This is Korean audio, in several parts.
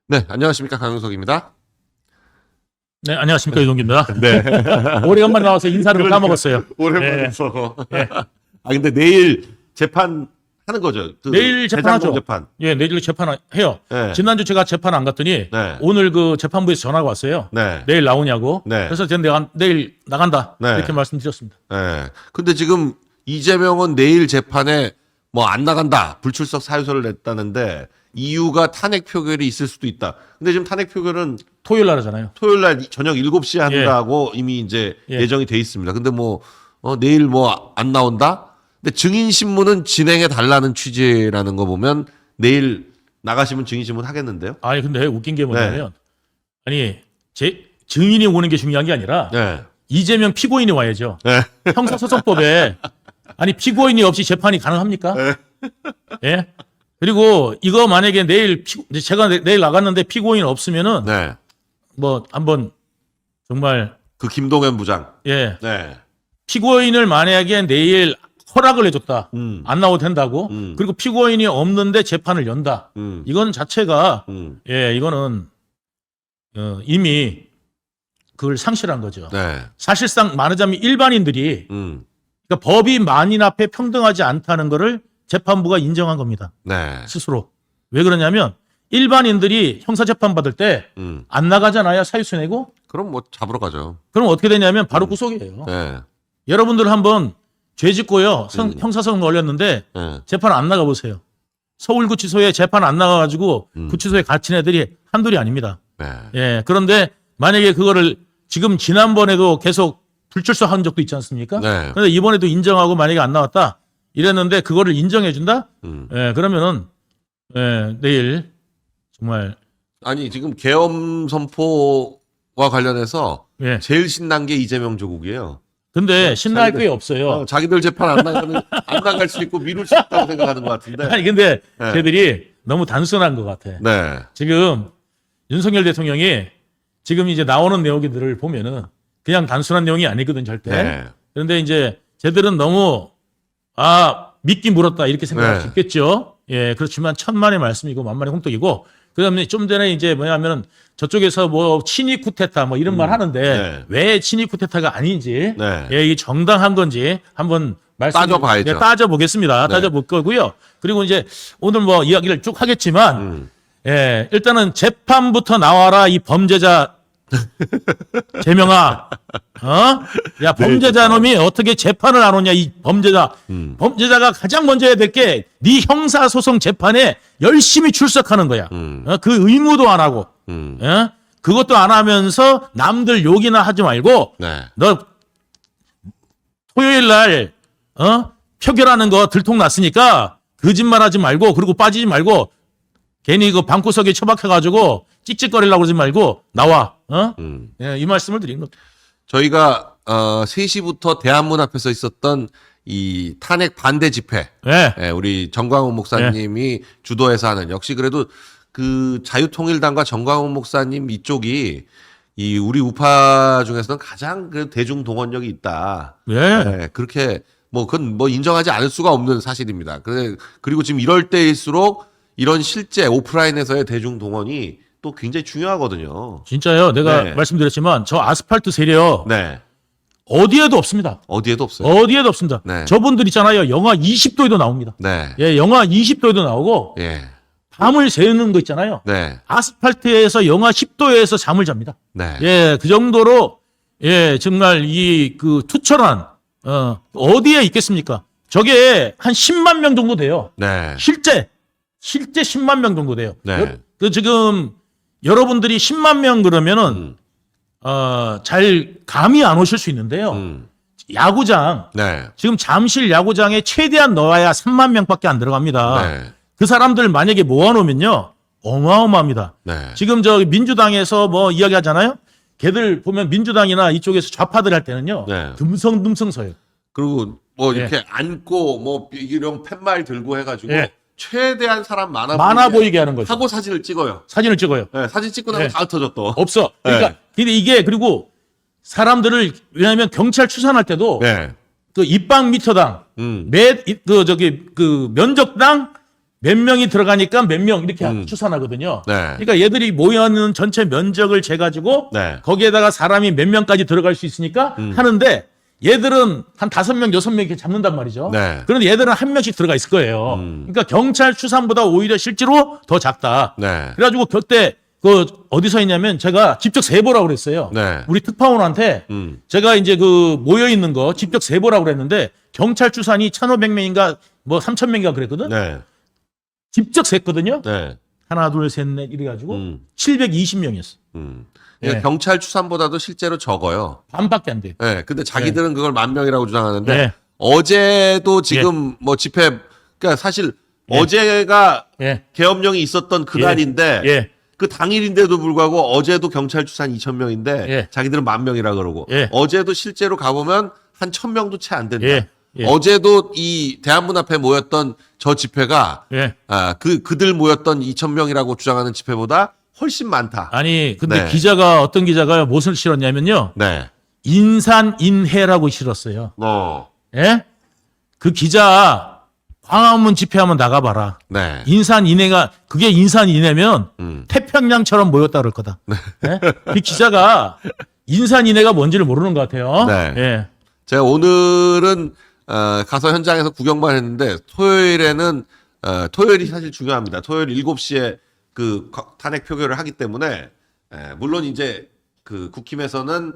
네, 안녕하십니까. 강용석입니다. 네, 안녕하십니까. 유동규입니다. 네. 오래간만에 나와서 인사를 까먹었어요. 오랜만에서. 네. 아, 근데 내일 재판 하는 거죠? 내일 재판하죠. 재판. 예, 내일 재판해요. 네. 지난주 제가 재판 안 갔더니 네. 오늘 그 재판부에서 전화가 왔어요. 네. 내일 나오냐고. 네. 그래서 제가 내일 나간다. 네. 이렇게 말씀드렸습니다. 네. 근데 지금 이재명은 내일 재판에 뭐 안 나간다. 불출석 사유서를 냈다는데 이유가 탄핵 표결이 있을 수도 있다. 근데 지금 탄핵 표결은 토요일 날 하잖아요. 토요일 날 저녁 7시에 한다고 이미 이제 예정이 돼 있습니다. 근데 뭐 내일 뭐 안 나온다? 근데 증인 신문은 진행해 달라는 취지라는 거 보면 내일 나가시면 증인 신문 하겠는데요? 아니 근데 웃긴 게 뭐냐면 아니 제 증인이 오는 게 중요한 게 아니라 네. 이재명 피고인이 와야죠. 네. 형사소송법에 아니 피고인이 없이 재판이 가능합니까? 네. 예. 그리고 이거 만약에 제가 내일 나갔는데 피고인 없으면은 네. 뭐 한번 정말 그 김동연 부장. 예 네. 피고인을 만약에 내일 허락을 해줬다 안 나와도 된다고 그리고 피고인이 없는데 재판을 연다 이건 자체가 예 이거는 이미 그걸 상실한 거죠. 네. 사실상 말하자면 일반인들이 그러니까 법이 만인 앞에 평등하지 않다는 거를 재판부가 인정한 겁니다. 네. 스스로. 왜 그러냐면 일반인들이 형사재판 받을 때 안 나가잖아요. 사유서 내고. 그럼 뭐 잡으러 가죠. 그럼 어떻게 되냐면 바로 구속이에요. 네. 여러분들 한번 죄 짓고요. 형사소송 걸렸는데 네. 재판 안 나가보세요. 서울구치소에 재판 안 나가가지고 구치소에 갇힌 애들이 한둘이 아닙니다. 네. 예. 그런데 만약에 그거를 지금 지난번에도 계속 불출석한 적도 있지 않습니까? 네. 그런데 이번에도 인정하고 만약에 안 나왔다 이랬는데 그거를 인정해준다? 예. 그러면은 예, 내일 정말 아니 지금 계엄 선포와 관련해서 예. 제일 신난 게 이재명 조국이에요. 근데 신날 게 없어요. 자기들 재판 안 나갈 수 있고 미룰 수 있다고 생각하는 것 같은데. 아니 근데 네. 쟤들이 너무 단순한 것 같아. 네. 지금 윤석열 대통령이 지금 이제 나오는 내용들을 보면은 그냥 단순한 내용이 아니거든 절대. 네. 그런데 이제 쟤들은 너무 미끼 물었다 이렇게 생각할 수 있겠죠. 예, 그렇지만 천만의 말씀이고 만만의 홍떡이고 그다음에 좀 전에 이제 뭐냐면은 저쪽에서 뭐 친위 쿠데타 뭐 이런 말 하는데 왜 친위 쿠데타가 아닌지 예, 이게 정당한 건지 한번 따져봐야죠. 예, 따져보겠습니다. 따져볼 거고요. 그리고 이제 오늘 뭐 이야기를 쭉 하겠지만 예, 일단은 재판부터 나와라 이 범죄자 재명아, 야 범죄자 놈이 어떻게 재판을 안 오냐 이 범죄자. 범죄자가 가장 먼저 해야 될 게 네 형사소송 재판에 열심히 출석하는 거야. 그 의무도 안 하고, 그것도 안 하면서 남들 욕이나 하지 말고, 너 토요일 날 표결하는 거 들통났으니까 거짓말하지 말고 그리고 빠지지 말고. 괜히 그 방구석에 처박혀가지고 찍찍거리려고 그러지 말고 나와. 예, 이 말씀을 드린 겁니다. 저희가 3시부터 대한문 앞에서 있었던 이 탄핵 반대 집회. 네. 예, 우리 정광훈 목사님이 주도해서 하는 역시 그래도 그 자유통일당과 정광훈 목사님 이쪽이 이 우리 우파 중에서는 가장 그 대중 동원력이 있다. 예, 그렇게 뭐 그건 뭐 인정하지 않을 수가 없는 사실입니다. 그리고 지금 이럴 때일수록 이런 실제 오프라인에서의 대중 동원이 또 굉장히 중요하거든요. 진짜요. 내가 말씀드렸지만 저 아스팔트 세력 어디에도 없습니다. 어디에도 없어요. 어디에도 없습니다. 저분들 있잖아요. 영하 20도에도 나옵니다. 예, 영하 20도에도 나오고 밤을 새는 거 있잖아요. 아스팔트에서 영하 10도에서 잠을 잡니다. 예, 그 정도로 예, 정말 이 그 투철한 어디에 있겠습니까? 저게 한 10만 명 정도 돼요. 실제 10만 명 정도 돼요. 그 지금 여러분들이 10만 명 그러면은 잘 감이 안 오실 수 있는데요. 야구장 네. 지금 잠실 야구장에 최대한 넣어야 3만 명밖에 안 들어갑니다. 네. 그 사람들 만약에 모아놓으면요 어마어마합니다. 네. 지금 저 민주당에서 뭐 이야기하잖아요. 걔들 보면 민주당이나 이쪽에서 좌파들 할 때는요 네. 듬성듬성 서요. 그리고 뭐 예. 이렇게 앉고 뭐 이런 팻말 들고 해가지고 예. 최대한 사람 많아 보이게 하는 거죠. 하고 사진을 찍어요. 사진을 찍어요. 네, 사진 찍고 나면 예. 다 흩어져 또. 없어. 그러니까 네. 근데 이게 그리고 사람들을 왜냐하면 경찰 추산할 때도 네. 그 입방미터당 음. 그 면적당 몇 명이 들어가니까 몇 명 이렇게 추산하거든요. 네. 그러니까 얘들이 모여있는 전체 면적을 재가지고 네. 거기에다가 사람이 몇 명까지 들어갈 수 있으니까 하는데 얘들은 한 5명, 6명 이렇게 잡는단 말이죠. 네. 그런데 얘들은 한 명씩 들어가 있을 거예요. 그러니까 경찰 추산보다 오히려 실제로 더 작다. 네. 그래가지고 그때 그 어디서 했냐면 제가 직접 세보라고 그랬어요. 네. 우리 특파원한테 제가 이제 그 모여 있는 거 직접 세보라고 그랬는데 경찰 추산이 1,500명인가 뭐 3,000명인가 그랬거든. 네. 직접 셌거든요. 네. 하나, 둘, 셋, 넷 이래가지고 음. 720명이었어. 그러니까 예. 경찰 추산보다도 실제로 적어요. 반밖에 안 돼. 네. 근데 자기들은 그걸 10,000명이라고 주장하는데 네. 어제도 지금 뭐 집회 그러니까 사실 예. 어제가 예. 계엄령이 있었던 그날인데 예. 그 당일인데도 불구하고 어제도 경찰 추산 2,000명인데 예. 자기들은 10,000명이라 그러고 예. 어제도 실제로 가보면 한 1,000명도 채 안 된다. 예. 예. 어제도 이 대한문 앞에 모였던 저 집회가 예. 그들 모였던 2,000명이라고 주장하는 집회보다 훨씬 많다. 아니, 근데 네. 어떤 기자가 무엇을 실었냐면요. 네. 인산인해라고 실었어요. 예? 그 기자 광화문 집회하면 나가봐라. 네. 인산인해가 그게 인산인해면 태평양처럼 모였다 그럴 거다. 예? 그 기자가 인산인해가 뭔지를 모르는 것 같아요. 네. 예. 제가 오늘은 가서 현장에서 구경만 했는데 토요일에는 토요일이 사실 중요합니다. 토요일 7시에 그 탄핵 표결을 하기 때문에 물론 이제 그 국힘에서는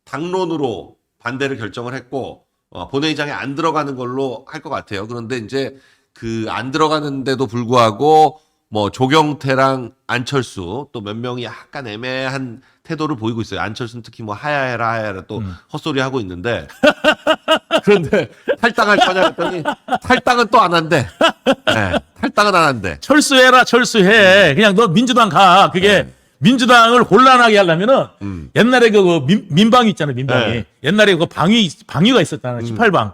당론으로 반대를 결정을 했고 본회의장에 안 들어가는 걸로 할 것 같아요. 그런데 이제 그 안 들어가는데도 불구하고 뭐 조경태랑 안철수 또 몇 명이 약간 애매한 태도를 보이고 있어요. 안철수는 특히 뭐 하야해라 또 헛소리 하고 있는데 그런데 탈당할 거냐 했더니 탈당은 또 안 한대. 네, 탈당은 안 한대. 철수해라, 철수해. 그냥 너 민주당 가. 그게 민주당을 곤란하게 하려면은 옛날에 그 민방위 있잖아요, 민방위. 네. 옛날에 그 방위가 있었잖아요, 18방.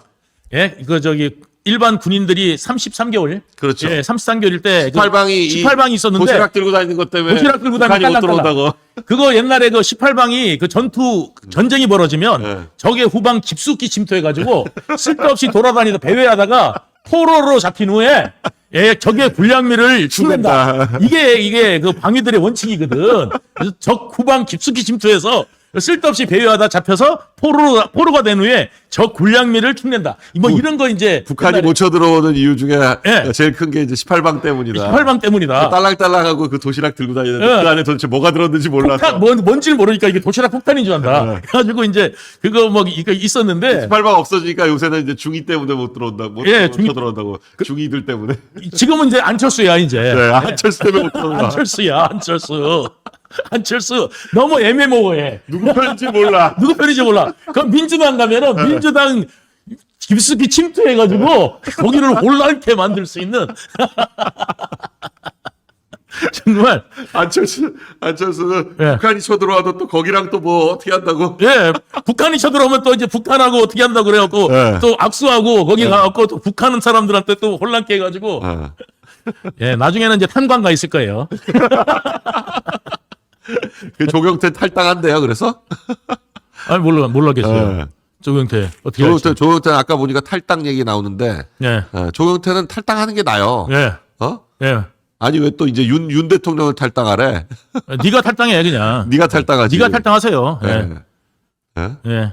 예, 그 저기 일반 군인들이 33개월. 그렇죠. 예, 33개월일 때 18방이 있었는데 도시락 들고 다니는 것 때문에 도시락 들고 다니면 북한이 못 들어온다고. 그거 옛날에 그 18방이 그 전쟁이 벌어지면 네. 적의 후방 깊숙이 침투해가지고 쓸데없이 돌아다니다 배회하다가 포로로 잡힌 후에 예, 적의 불량미를 죽는다. 이게 그 방위들의 원칙이거든. 그래서 적 후방 깊숙이 침투해서 쓸데없이 배회하다 잡혀서 포로가 된 후에 적 군량미를 축낸다. 뭐 이런 거 이제 북한이 옛날에 못 쳐들어오는 이유 중에 예. 제일 큰 게 이제 18방 때문이다. 18방 때문이다. 딸랑딸랑하고 그 도시락 들고 다니는데 예. 그 안에 도대체 뭐가 들었는지 몰라서. 뭔지를 모르니까 이게 도시락 폭탄인 줄 안다. 그래가지고 이제 그거 뭐 이거 있었는데 18방 없어지니까 요새는 이제 중2 때문에 못 들어온다. 못 예, 쳐들어온다고. 중2들 때문에. 지금은 이제 안철수야 이제. 네, 안철수 때문에 못 들어온다. 안철수야 안철수 너무 애매모호해. 누구 편인지 몰라. 누구 편인지 몰라. 그럼 민주당 가면은 민주당 깊숙이 침투해가지고 거기를 혼란케 만들 수 있는 정말 안철수는 예. 북한이 쳐들어와도 또 거기랑 또 뭐 어떻게 한다고. 예 북한이 쳐들어오면 또 이제 북한하고 어떻게 한다고 그래갖고 예. 또 악수하고 거기 가갖고 또 북한 사람들한테 또 혼란케 해가지고 예 나중에는 이제 탄광가 있을 거예요. 그 조경태 탈당한대요. 그래서 아니 몰라겠어요. 예. 조경태 어떻게 할지. 조경태는 아까 보니까 탈당 얘기 나오는데 예. 조경태는 탈당하는 게 나아요. 예. 어? 예. 아니 왜 또 이제 윤 대통령을 탈당하래? 네가 탈당해 그냥. 네가 탈당하지. 네가 탈당하세요. 예. 예? 예.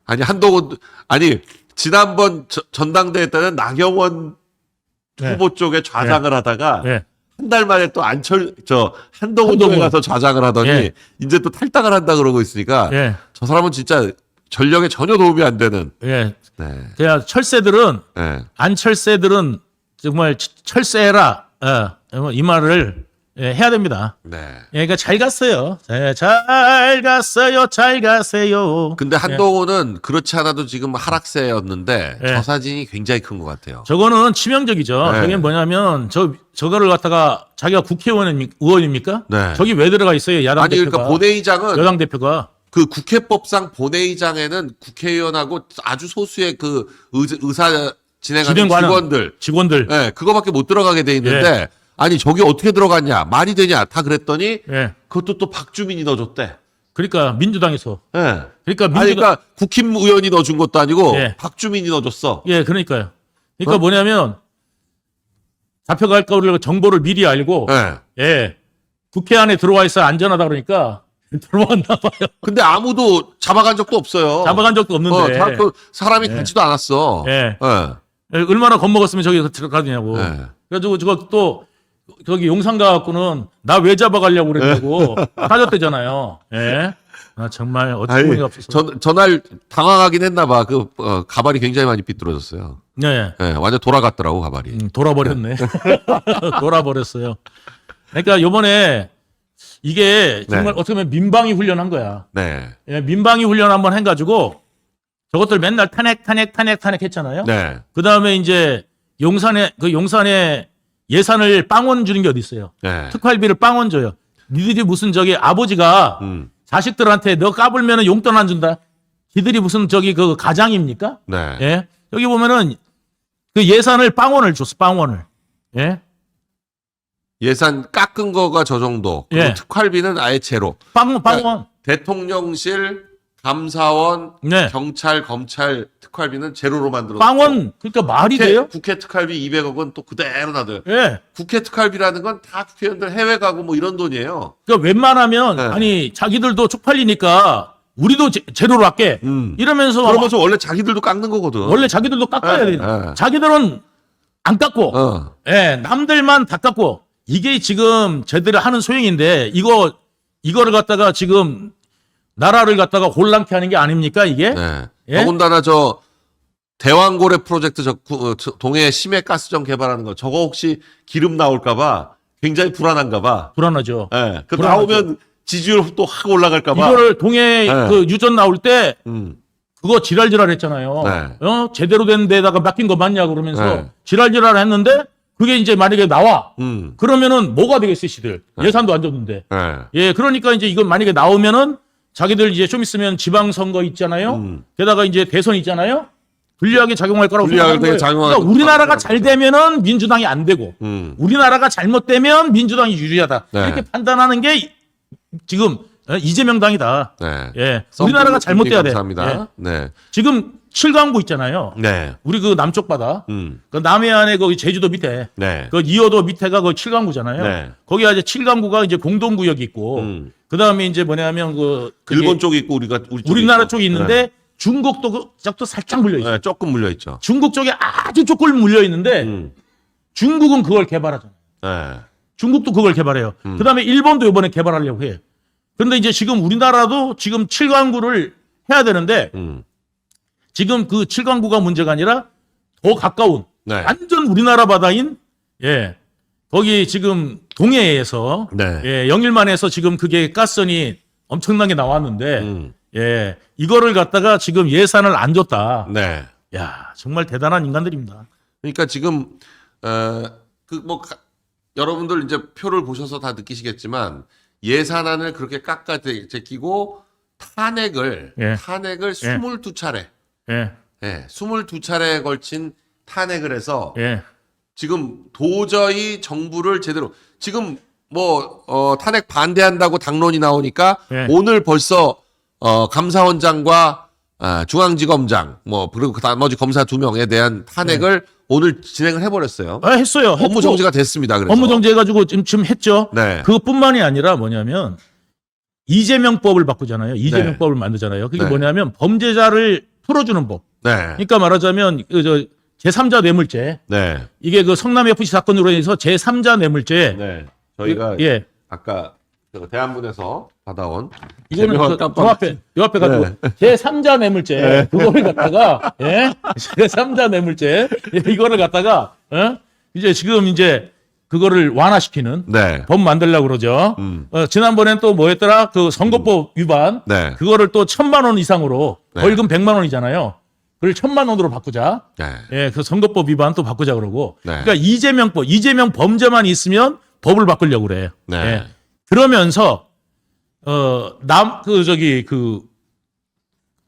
아니 한동훈 아니 지난번 전당대회 때는 나경원 네. 후보 쪽에 좌장을 하다가 예. 한 달 만에 또 한동훈 쪽에 한동훈. 가서 좌장을 하더니 예. 이제 또 탈당을 한다 그러고 있으니까 예. 저 사람은 진짜 전력에 전혀 도움이 안 되는. 예. 네. 제가 철새들은 네. 안철새들은 정말 철새해라. 이 말을 해야 됩니다. 네. 예, 그러니까 잘 갔어요. 잘 갔어요. 잘 가세요. 근데 한동훈은 그렇지 않아도 지금 하락세였는데 예. 저 사진이 굉장히 큰 것 같아요. 저거는 치명적이죠. 네. 저게 뭐냐면 저거를 갖다가 자기가 의원입니까? 네. 저기 왜 들어가 있어요? 야당 아니 대표가. 그러니까 본회의장은 여당 대표가. 그 국회법상 본회의장에는 국회의원하고 아주 소수의 그 의사 진행하는 직원들, 직원들. 그거밖에 못 들어가게 돼 있는데 아니 저기 어떻게 들어갔냐 말이 되냐 다 그랬더니 예. 그것도 또 박주민이 넣어줬대. 그러니까 민주당에서. 예. 그러니까 그러니까 국힘의원이 넣어준 것도 아니고 예. 박주민이 넣어줬어. 예, 그러니까요. 그러니까 어? 뭐냐면 잡혀갈 거를 정보를 미리 알고 예. 예. 국회 안에 들어와 있어 안전하다 그러니까 들어왔나 봐요. 근데 아무도 잡아간 적도 없어요. 잡아간 적도 없는데. 사람이 가지도 않았어. 예. 예. 예, 얼마나 겁먹었으면 저기 들어가느냐고. 예. 그래가지고 저거 또 저기 용산 가갖고는 나 왜 잡아가려고 그랬다고 따졌대잖아요. 예. 아, 정말 어처구니가 없어서. 전날 당황하긴 했나 봐. 가발이 굉장히 많이 삐뚤어졌어요. 네. 예, 완전 돌아갔더라고 가발이. 돌아버렸네. 돌아버렸어요. 그러니까 요번에 이게 정말 네. 어떻게 보면 민방위 훈련한 거야. 네. 예, 민방위 훈련 한번 해가지고 저것들 맨날 탄핵 했잖아요. 네. 그 다음에 이제 용산에 예산을 빵원 주는 게 어디 있어요? 네. 특활비를 빵원 줘요. 니들이 무슨 저기 아버지가 자식들한테 너 까불면은 용돈 안 준다. 지들이 무슨 저기 그 가장입니까? 네. 예. 여기 보면은 그 예산을 빵원을 줬어. 빵원을. 예. 예산 깎은 거가 저 정도. 그리고 예. 특활비는 아예 제로. 빵원. 대통령실, 감사원, 네. 경찰, 검찰 특활비는 제로로 만들었고. 빵원. 그러니까 말이 돼요? 국회 특활비 200억은 또 그대로 놔둬요. 예. 국회 특활비라는 건 다 국회의원들 해외 가고 뭐 이런 돈이에요. 그러니까 웬만하면 네. 아니 자기들도 쪽팔리니까 우리도 제로로 할게. 이러면서 그러면서 원래 자기들도 깎는 거거든. 원래 자기들도 깎아야 네, 돼. 네. 자기들은 안 깎고, 어. 예, 남들만 다 깎고. 이게 지금 쟤들이 하는 소행인데 이거를 갖다가 지금 나라를 갖다가 혼란케 하는 게 아닙니까 이게? 네. 예? 더군다나 저 대왕고래 프로젝트 동해 심해 가스정 개발하는 거 저거 혹시 기름 나올까봐 굉장히 불안한가봐. 불안하죠. 예. 그 불안하죠. 나오면 지지율 또 확 올라갈까봐. 이거를 동해 네. 그 유전 나올 때 음. 그거 지랄지랄 했잖아요. 네. 제대로 된 데다가 맡긴 거 맞냐 그러면서 네. 지랄지랄 했는데 그게 이제 만약에 나와. 음. 그러면은 뭐가 되겠어요, 시들. 예산도 안 줬는데. 예. 예, 그러니까 이제 이건 만약에 나오면은 자기들 이제 좀 있으면 지방선거 있잖아요. 게다가 이제 대선 있잖아요. 불리하게 작용할 거라고 불리하게 생각하는 거예요. 작용할 그러니까 거라고 우리나라가 잘 생각합니다. 되면은 민주당이 안 되고 우리나라가 잘못되면 민주당이 유리하다. 네. 이렇게 판단하는 게 지금 이재명 당이다. 네. 예, 우리나라가 잘못돼야 돼. 감사합니다. 예. 네. 지금 칠강구 있잖아요. 네. 우리 그 남쪽 바다, 음. 그 남해안에 거기 제주도 밑에, 네. 그 이어도 밑에가 그 칠강구잖아요. 네. 거기가 이제 칠강구가 이제 공동구역이 있고, 그 다음에 이제 뭐냐면 그게 일본 쪽이 있고 우리 쪽이 우리나라 있고. 쪽이 있는데 중국도 그 쪽도 살짝 물려 있어요. 네. 조금 물려 있죠. 중국 쪽에 아주 조금 물려 있는데 중국은 그걸 개발하잖아요. 네. 중국도 그걸 개발해요. 그 다음에 일본도 이번에 개발하려고 해요. 그런데 이제 지금 우리나라도 지금 칠강구를 해야 되는데 지금 그 칠강구가 문제가 아니라 더 가까운 네. 완전 우리나라 바다인 예 거기 지금 동해에서 네. 예 영일만에서 지금 그게 가스선이 엄청나게 나왔는데 예 이거를 갖다가 지금 예산을 안 줬다. 네. 야 정말 대단한 인간들입니다. 그러니까 지금 여러분들 이제 표를 보셔서 다 느끼시겠지만 예산안을 그렇게 깎아 제끼고 탄핵을 예. 22차례 예 22차례에 걸친 탄핵을 해서 예. 지금 도저히 정부를 제대로 지금 탄핵 반대한다고 당론이 나오니까 예. 오늘 벌써 감사원장과 중앙지검장 그리고 그 나머지 검사 2명에 대한 탄핵을 오늘 진행을 해버렸어요. 했어요. 업무 했고, 정지가 됐습니다. 그래서 업무 정지해가지고 지금 했죠. 네. 그것뿐만이 아니라 뭐냐면 이재명법을 바꾸잖아요. 이재명법을 만들잖아요. 그게 네. 뭐냐면 범죄자를 풀어주는 법. 네. 그러니까 말하자면 제3자 뇌물죄. 네. 이게 그 성남 FC 사건으로 인해서 제3자 뇌물죄. 네. 저희가 예. 아까 대한문에서 받아온 이거는 제명 요 앞에 가지고 제3자 뇌물죄 그거를 갖다가 제3자 뇌물죄 이거를 갖다가 이제 지금 이제 그거를 완화시키는 네. 법 만들려고 그러죠. 지난번엔 또 뭐였더라? 그 선거법 위반. 네. 그거를 또 1,000만 원 이상으로 네. 벌금 100만 원이잖아요. 그걸 1,000만 원으로 바꾸자. 네. 예, 그 선거법 위반 또 바꾸자 그러고. 네. 그러니까 이재명 범죄만 있으면 법을 바꾸려고 그래. 네. 예. 그러면서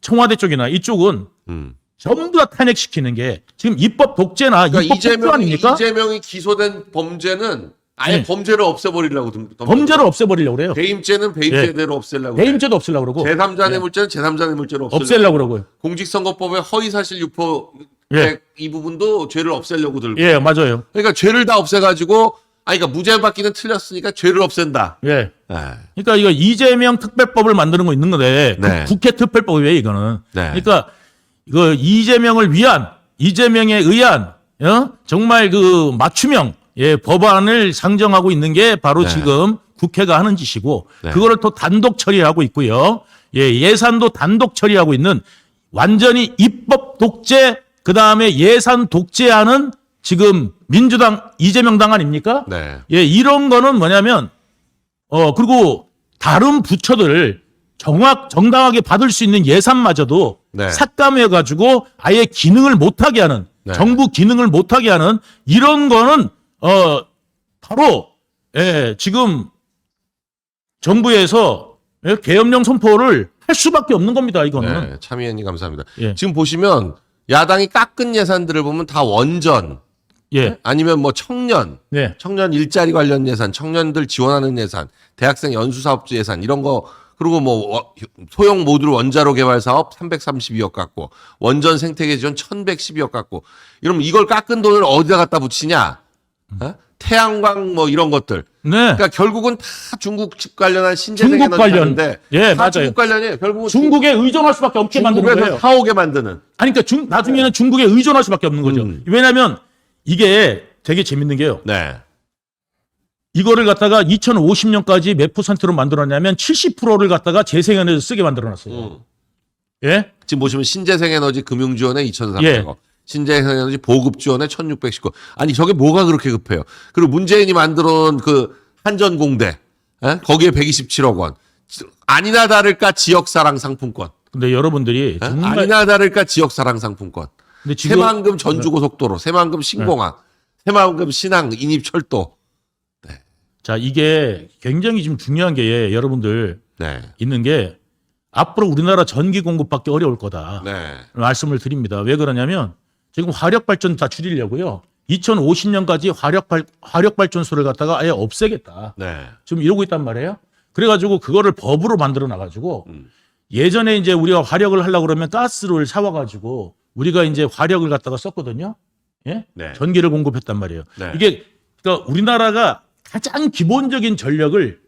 청와대 쪽이나 이쪽은 전부 다 탄핵시키는 게 지금 입법 독재나 그러니까 입법 폭주 아닙니까? 이재명이 기소된 범죄는 아예 네. 범죄를 없애버리려고 범죄를 없애버리려고 그래요. 배임죄는 배임죄대로 없애려고 배임죄도 없애려고 그러고 제3자 뇌물죄는 제3자 뇌물죄로 없애려고 그러고요. 공직선거법의 허위사실 유포 예. 이 부분도 죄를 없애려고 들고 예, 맞아요. 그러니까 죄를 다 없애가지고 그러니까 무죄 받기는 틀렸으니까 죄를 없앤다. 예. 네. 그러니까 이거 이재명 특별법을 만드는 거 있는 건데 네. 국회 특별법이에요 이거는. 네. 그러니까 이거 이재명을 위한 이재명에 의한 정말 그 맞춤형 법안을 상정하고 있는 게 바로 네. 지금 국회가 하는 짓이고 네. 그거를 또 단독 처리하고 있고요. 예산도 단독 처리하고 있는 완전히 입법 독재 그다음에 예산 독재하는 지금 민주당 이재명 당 아닙니까? 네. 이런 거는 뭐냐면 그리고 다른 부처들 정당하게 받을 수 있는 예산마저도 네. 삭감해 가지고 아예 기능을 못하게 하는 네. 정부 기능을 못하게 하는 이런 거는 바로 지금 정부에서 계엄령 선포를 할 수밖에 없는 겁니다. 이거는. 네. 참여연님 감사합니다. 예. 지금 보시면 야당이 깎은 예산들을 보면 다 원전 예. 아니면 뭐 청년 네. 청년 일자리 관련 예산, 청년들 지원하는 예산, 대학생 연수사업주 예산 이런 거 그리고 뭐 소형 모듈 원자로 개발 사업 332억 갖고 원전 생태계 지원 1,112억 갖고 이러면 이걸 깎은 돈을 어디다 갖다 붙이냐? 태양광 뭐 이런 것들. 네. 그러니까 결국은 다 중국 관련한 신재생 중국 관련. 에너지인데 예, 다 맞아요. 중국 관련이에요. 결국은 중국에 의존할 수밖에 없게 만드는 중국에서 거예요. 사오게 만드는. 아니 그러니까 나중에는 중국에 의존할 수밖에 없는 거죠. 왜냐하면 이게 되게 재밌는 게요. 네. 이거를 갖다가 2050년까지 몇 %로 만들었냐면 70%를 갖다가 재생에너지 쓰게 만들어놨어요. 예? 지금 보시면 신재생 에너지 금융 지원에 2,300억. 예. 신재생 에너지 보급 지원에 1,619억. 아니 저게 뭐가 그렇게 급해요? 그리고 문재인이 만들어놓은 그 한전공대 거기에 127억 원. 아니나 다를까 지역사랑 상품권. 근데 여러분들이 정말 아니나 다를까 지역사랑 상품권. 근데 지금 새만금 전주고속도로, 새만금 신공항, 새만금 신항 인입철도. 자 이게 굉장히 지금 중요한 게 여러분들 네. 있는 게 앞으로 우리나라 전기 공급받기 어려울 거다. 네. 말씀을 드립니다. 왜 그러냐면 지금 화력 발전 다 줄이려고요. 2050년까지 화력 발전소를 갖다가 아예 없애겠다. 네. 지금 이러고 있단 말이에요. 그래가지고 그거를 법으로 만들어 놔가지고 예전에 이제 우리가 화력을 하려고 그러면 가스를 사와가지고 우리가 이제 화력을 갖다가 썼거든요. 예? 네. 전기를 공급했단 말이에요. 네. 이게 그러니까 우리나라가 가장 기본적인 전력을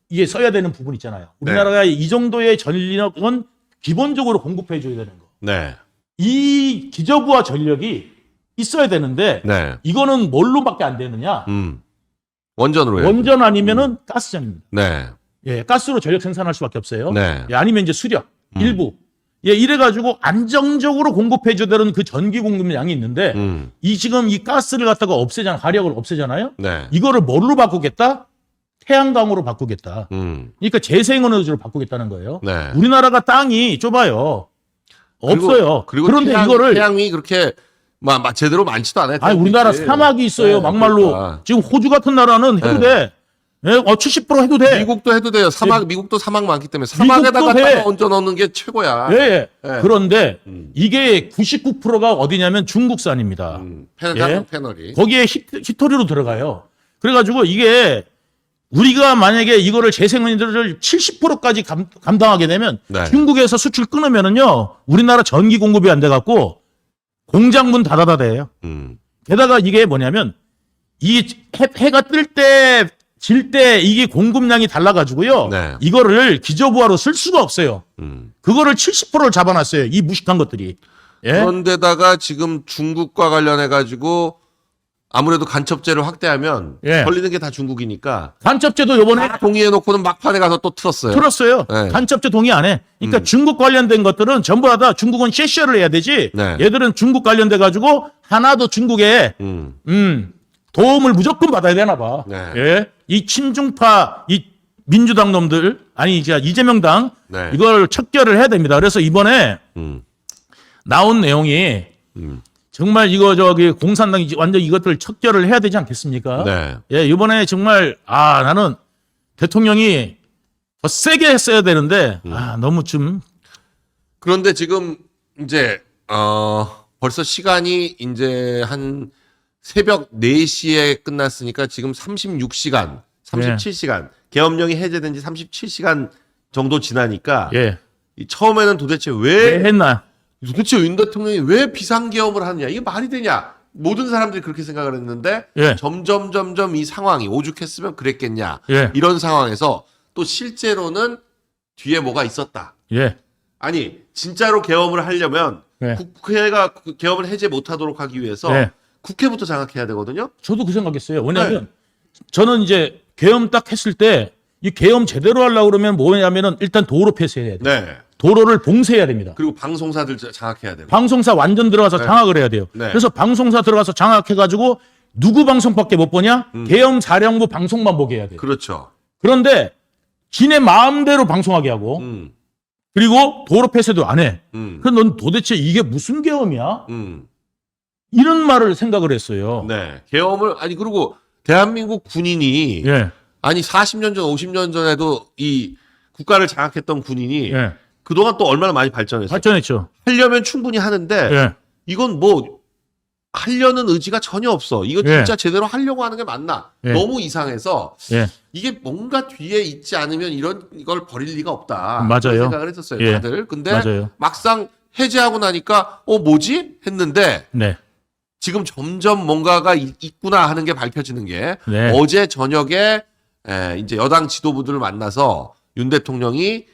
이게 써야 되는 부분 있잖아요. 우리나라가 이 정도의 전력은 기본적으로 공급해 줘야 되는 거. 네. 이 기저부하 전력이 있어야 되는데 네. 이거는 뭘로밖에 안 되느냐? 원전으로 해요. 원전 아니면은 가스전입니다. 네. 예, 가스로 전력 생산할 수밖에 없어요. 네. 예, 아니면 이제 수력 일부. 예, 이래가지고 안정적으로 공급해줘야 되는 그 전기 공급량이 있는데 지금 이 가스를 갖다가 없애잖아, 화력을 없애잖아요. 네. 이거를 뭘로 바꾸겠다? 태양광으로 바꾸겠다. 그러니까 재생에너지로 바꾸겠다는 거예요. 네. 우리나라가 땅이 좁아요. 없어요. 그리고 그런데 이거를 이거를 태양이 그렇게 제대로 많지도 않아요. 아니 우리나라 태양빛이. 사막이 있어요. 네, 막말로 그러니까. 지금 호주 같은 나라는 해도 돼. 예, 70% 해도 돼. 미국도 해도 돼요. 미국도 사막 많기 때문에 사막에다가 미국도 돼. 땅 얹어 넣는 게 최고야. 예, 예. 네. 그런데 이게 99%가 어디냐면 중국산입니다. 패널이. 거기에 히토리로 들어가요. 그래가지고 이게 우리가 만약에 이거를 재생에너지를 70%까지 감당하게 되면 네. 중국에서 수출 끊으면은요 우리나라 전기 공급이 안 돼갖고 공장 문 닫아다 돼요. 게다가 이게 뭐냐면 이 해가 뜰 때, 질 때 이게 공급량이 달라가지고요. 네. 이거를 기저부하로 쓸 수가 없어요. 그거를 70%를 잡아놨어요. 이 무식한 것들이. 예? 그런데다가 지금 중국과 관련해 가지고 아무래도 간첩죄를 확대하면 예. 걸리는 게 다 중국이니까 간첩죄도 요번에 동의해 놓고는 막판에 가서 또 틀었어요. 틀었어요. 네. 간첩죄 동의 안 해. 그러니까 중국 관련된 것들은 전부 다 중국은 셰셔를 해야 되지. 네. 얘들은 중국 관련돼 가지고 하나도 중국에 도움을 무조건 받아야 되나 봐. 네. 예. 이 친중파 이 민주당 놈들 아니 이제 이재명당 네. 이걸 척결을 해야 됩니다. 그래서 이번에 음. 나온 내용이 정말 이거 저기 공산당이 완전 이것들 척결을 해야 되지 않겠습니까? 네. 예, 이번에 정말 나는 대통령이 더 세게 했어야 되는데 너무 좀 그런데 지금 이제 벌써 시간이 이제 한 새벽 4시에 끝났으니까 지금 36시간, 37시간 계엄령이 해제된 지 37시간 정도 지나니까 예. 이 처음에는 도대체 왜 했나? 도대체 윤 대통령이 왜 비상계엄을 하느냐 이게 말이 되냐 모든 사람들이 그렇게 생각을 했는데 예. 점점 이 상황이 오죽했으면 그랬겠냐 예. 이런 상황에서 또 실제로는 뒤에 뭐가 있었다. 예. 아니 진짜로 계엄을 하려면 예. 국회가 그 계엄을 해제 못하도록 하기 위해서 예. 국회부터 장악해야 되거든요. 저도 그 생각했어요. 왜냐하면 저는 이제 계엄 딱 했을 때 이 계엄 제대로 하려고 그러면 뭐냐면은 일단 도로 폐쇄해야 돼요. 네. 도로를 봉쇄해야 됩니다. 그리고 방송사들 장악해야 되고. 방송사 완전 들어가서 장악을 해야 돼요. 네. 그래서 방송사 들어가서 장악해가지고 누구 방송밖에 못 보냐? 계엄 사령부 방송만 보게 해야 돼요. 그렇죠. 그런데 지네 마음대로 방송하게 하고 그리고 도로 폐쇄도 안 해. 그럼 넌 도대체 이게 무슨 계엄이야? 이런 말을 생각을 했어요. 네. 계엄을 아니 그리고 대한민국 군인이 예. 아니 40년 전, 50년 전에도 이 국가를 장악했던 군인이 예. 그동안 또 얼마나 많이 발전했어요. 발전했죠. 하려면 충분히 하는데 예. 이건 뭐 하려는 의지가 전혀 없어. 이거 예. 진짜 제대로 하려고 하는 게 맞나? 예. 너무 이상해서 예. 이게 뭔가 뒤에 있지 않으면 이걸 버릴 리가 없다. 맞아요. 그런 생각을 했었어요. 예. 다들. 근데 맞아요. 막상 해제하고 나니까 뭐지? 했는데 네. 지금 점점 뭔가가 있구나 하는 게 밝혀지는 게 네. 어제 저녁에 이제 여당 지도부들을 만나서 윤 대통령이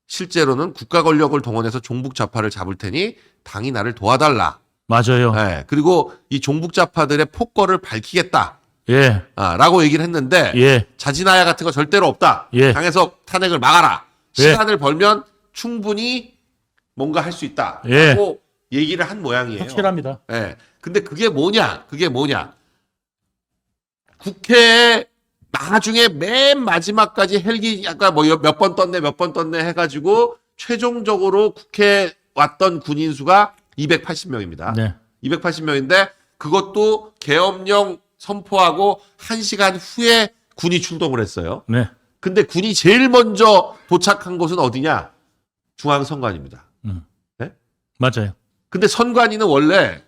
실제로는 국가 권력을 동원해서 종북 좌파를 잡을 테니 당이 나를 도와달라. 맞아요. 그리고 이 종북 좌파들의 폭거를 밝히겠다. 예. 라고 얘기를 했는데 예. 자진하야 같은 거 절대로 없다. 예. 당에서 탄핵을 막아라. 예. 시간을 벌면 충분히 뭔가 할 수 있다. 예. 라고 얘기를 한 모양이에요. 확실합니다. 근데 그게 뭐냐? 국회에 나중에 맨 마지막까지 헬기 아까 뭐 몇 번 떴네 해가지고 최종적으로 국회에 왔던 군인 수가 280명입니다. 네. 280명인데 그것도 계엄령 선포하고 1시간 후에 군이 출동을 했어요. 네. 근데 군이 제일 먼저 도착한 곳은 어디냐? 중앙선관입니다. 네? 맞아요. 근데 선관위는 원래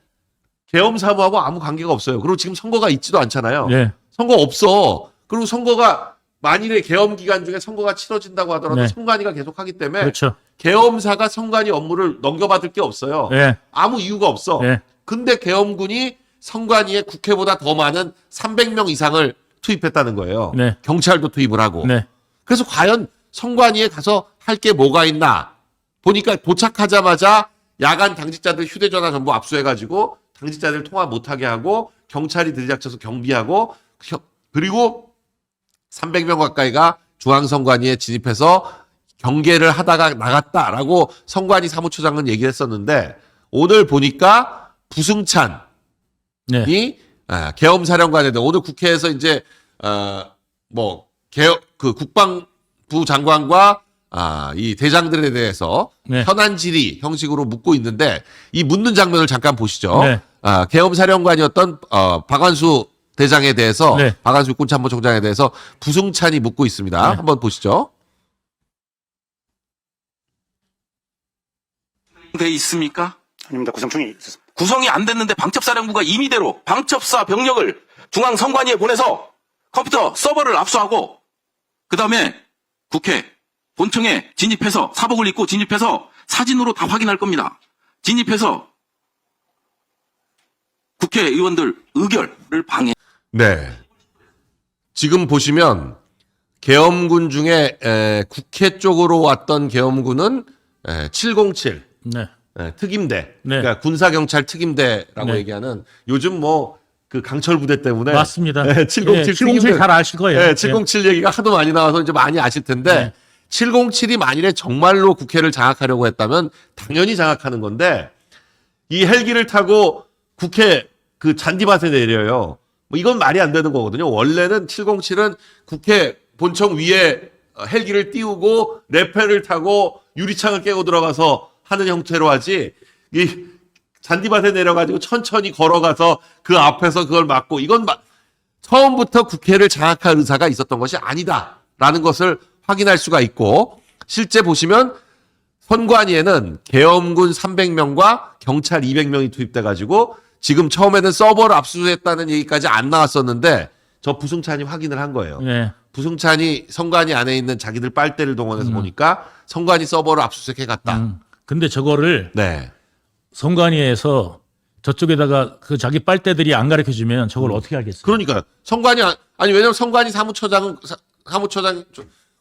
계엄 사무하고 아무 관계가 없어요. 그리고 지금 선거가 있지도 않잖아요. 예. 선거 없어. 그리고 선거가 만일에 계엄 기간 중에 선거가 치러진다고 하더라도 네. 선관위가 계속 하기 때문에 그렇죠. 계엄사가 선관위 업무를 넘겨받을 게 없어요. 예. 아무 이유가 없어. 예. 근데 계엄군이 선관위에 국회보다 더 많은 300명 이상을 투입했다는 거예요. 네. 경찰도 투입을 하고. 네. 그래서 과연 선관위에 가서 할 게 뭐가 있나 보니까 도착하자마자 야간 당직자들 휴대전화 전부 압수해가지고 당직자들 통화 못하게 하고 경찰이 들이닥쳐서 경비하고 그리고 300명 가까이가 중앙선관위에 진입해서 경계를 하다가 나갔다라고 선관위 사무처장은 얘기를 했었는데 오늘 보니까 부승찬이 네. 계엄사령관에 대해 오늘 국회에서 이제 그 국방부 장관과 이 대장들에 대해서 네. 현안 질의 형식으로 묻고 있는데 이 묻는 장면을 잠깐 보시죠. 네. 계엄사령관이었던 박완수 대장에 대해서 네. 박완수 육군참모총장에 대해서 부승찬이 묻고 있습니다. 네. 한번 보시죠. 돼 있습니까? 아닙니다. 구성 중에 있었습니다. 구성이 안 됐는데 방첩사령부가 임의대로 방첩사 병력을 중앙선관위에 보내서 컴퓨터 서버를 압수하고 그 다음에 국회 본청에 진입해서 사복을 입고 진입해서 사진으로 다 확인할 겁니다. 진입해서 국회의원들 의결을 방해. 네. 지금 보시면 계엄군 중에 국회 쪽으로 왔던 계엄군은 707 네. 특임대, 네. 그러니까 군사경찰 특임대라고 네. 얘기하는 요즘 뭐 그 강철 부대 때문에 맞습니다. 707 707 잘 아실 거예요. 네, 707 얘기가 하도 많이 나와서 이제 많이 아실 텐데 네. 707이 만일에 정말로 국회를 장악하려고 했다면 당연히 장악하는 건데 이 헬기를 타고 국회 그 잔디밭에 내려요. 뭐 이건 말이 안 되는 거거든요. 원래는 707은 국회 본청 위에 헬기를 띄우고 레펠을 타고 유리창을 깨고 들어가서 하는 형태로 하지, 이 잔디밭에 내려가지고 천천히 걸어가서 그 앞에서 그걸 막고, 이건 처음부터 국회를 장악할 의사가 있었던 것이 아니다라는 것을 확인할 수가 있고, 실제 보시면 선관위에는 계엄군 300명과 경찰 200명이 투입돼가지고 지금 처음에는 서버를 압수했다는 얘기까지 안 나왔었는데 저 부승찬이 확인을 한 거예요. 네. 부승찬이 선관위 안에 있는 자기들 빨대를 동원해서 보니까 선관위 서버를 압수수색해 갔다. 근데 저거를 네. 선관위에서 저쪽에다가 그 자기 빨대들이 안 가르쳐 주면 저걸 어떻게 알겠어요? 그러니까 선관위 아니 왜냐면 선관위 사무처장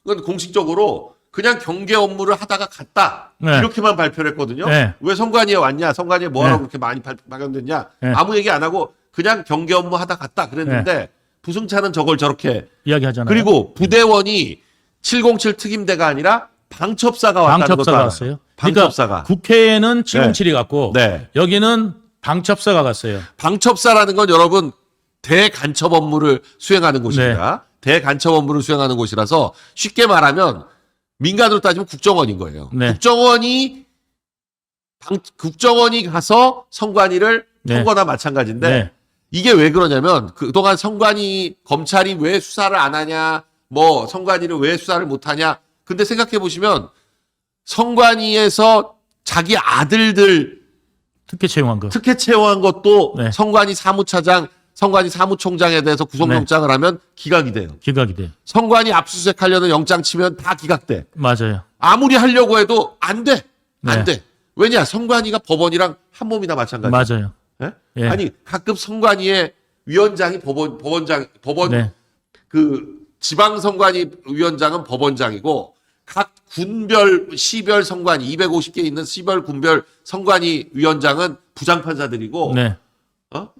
그건 공식적으로 그냥 경계 업무를 하다가 갔다. 네. 이렇게만 발표를 했거든요. 네. 왜 선관위에 왔냐? 선관위에 뭐하러 네. 그렇게 많이 발견됐냐? 네. 아무 얘기 안 하고 그냥 경계 업무 하다 갔다 그랬는데 부승찬은 저걸 저렇게 이야기하잖아요. 그리고 부대원이 707 특임대가 아니라 방첩사가 왔다는 것도 방첩사가 알아요. 갔어요. 방첩사가. 그러니까 국회에는 707이 갔고 네. 여기는 방첩사가 갔어요. 방첩사라는 건 여러분 대간첩 업무를 수행하는 곳입니다. 대간첩 업무를 수행하는 곳이라서 쉽게 말하면 민간으로 따지면 국정원인 거예요. 네. 국정원이 가서 선관위를 네. 통과나 마찬가지인데 네. 이게 왜 그러냐면 그동안 선관위 검찰이 왜 수사를 안 하냐, 뭐 선관위를 왜 수사를 못 하냐. 근데 생각해 보시면 선관위에서 자기 아들들 특혜 채용한 거. 특혜 채용한 것도 네. 선관위 사무차장, 선관위 사무총장에 대해서 구속영장을 하면 기각이 돼요. 기각이 돼. 선관위 압수수색하려는 영장 치면 다 기각돼. 맞아요. 아무리 하려고 해도 안 돼. 안 네. 돼. 왜냐? 선관위가 법원이랑 한 몸이나 마찬가지. 맞아요. 예? 예. 아니 가끔 선관위의 위원장이 법원 네. 그 지방선관위 위원장은 법원장이고 각 군별 시별 선관위 250개 있는 시별 군별 선관위 위원장은 부장판사들이고 네.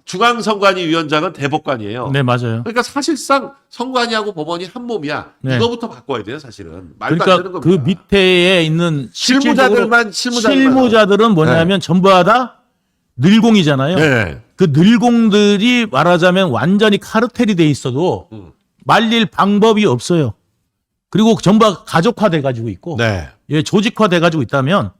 중앙선관위 위원장은 대법관이에요. 네, 맞아요. 그러니까 사실상 선관위하고 법원이 한 몸이야. 네. 이거부터 바꿔야 돼요, 사실은. 말도 안 되는 그러니까 겁니다. 그 밑에에 있는 실무자들은 뭐냐면 전부 다 늘공이잖아요. 네. 그 늘공들이 말하자면 완전히 카르텔이 돼 있어도 말릴 방법이 없어요. 그리고 전부 다 가족화돼 가지고 있고 네. 예, 조직화돼 가지고 있다면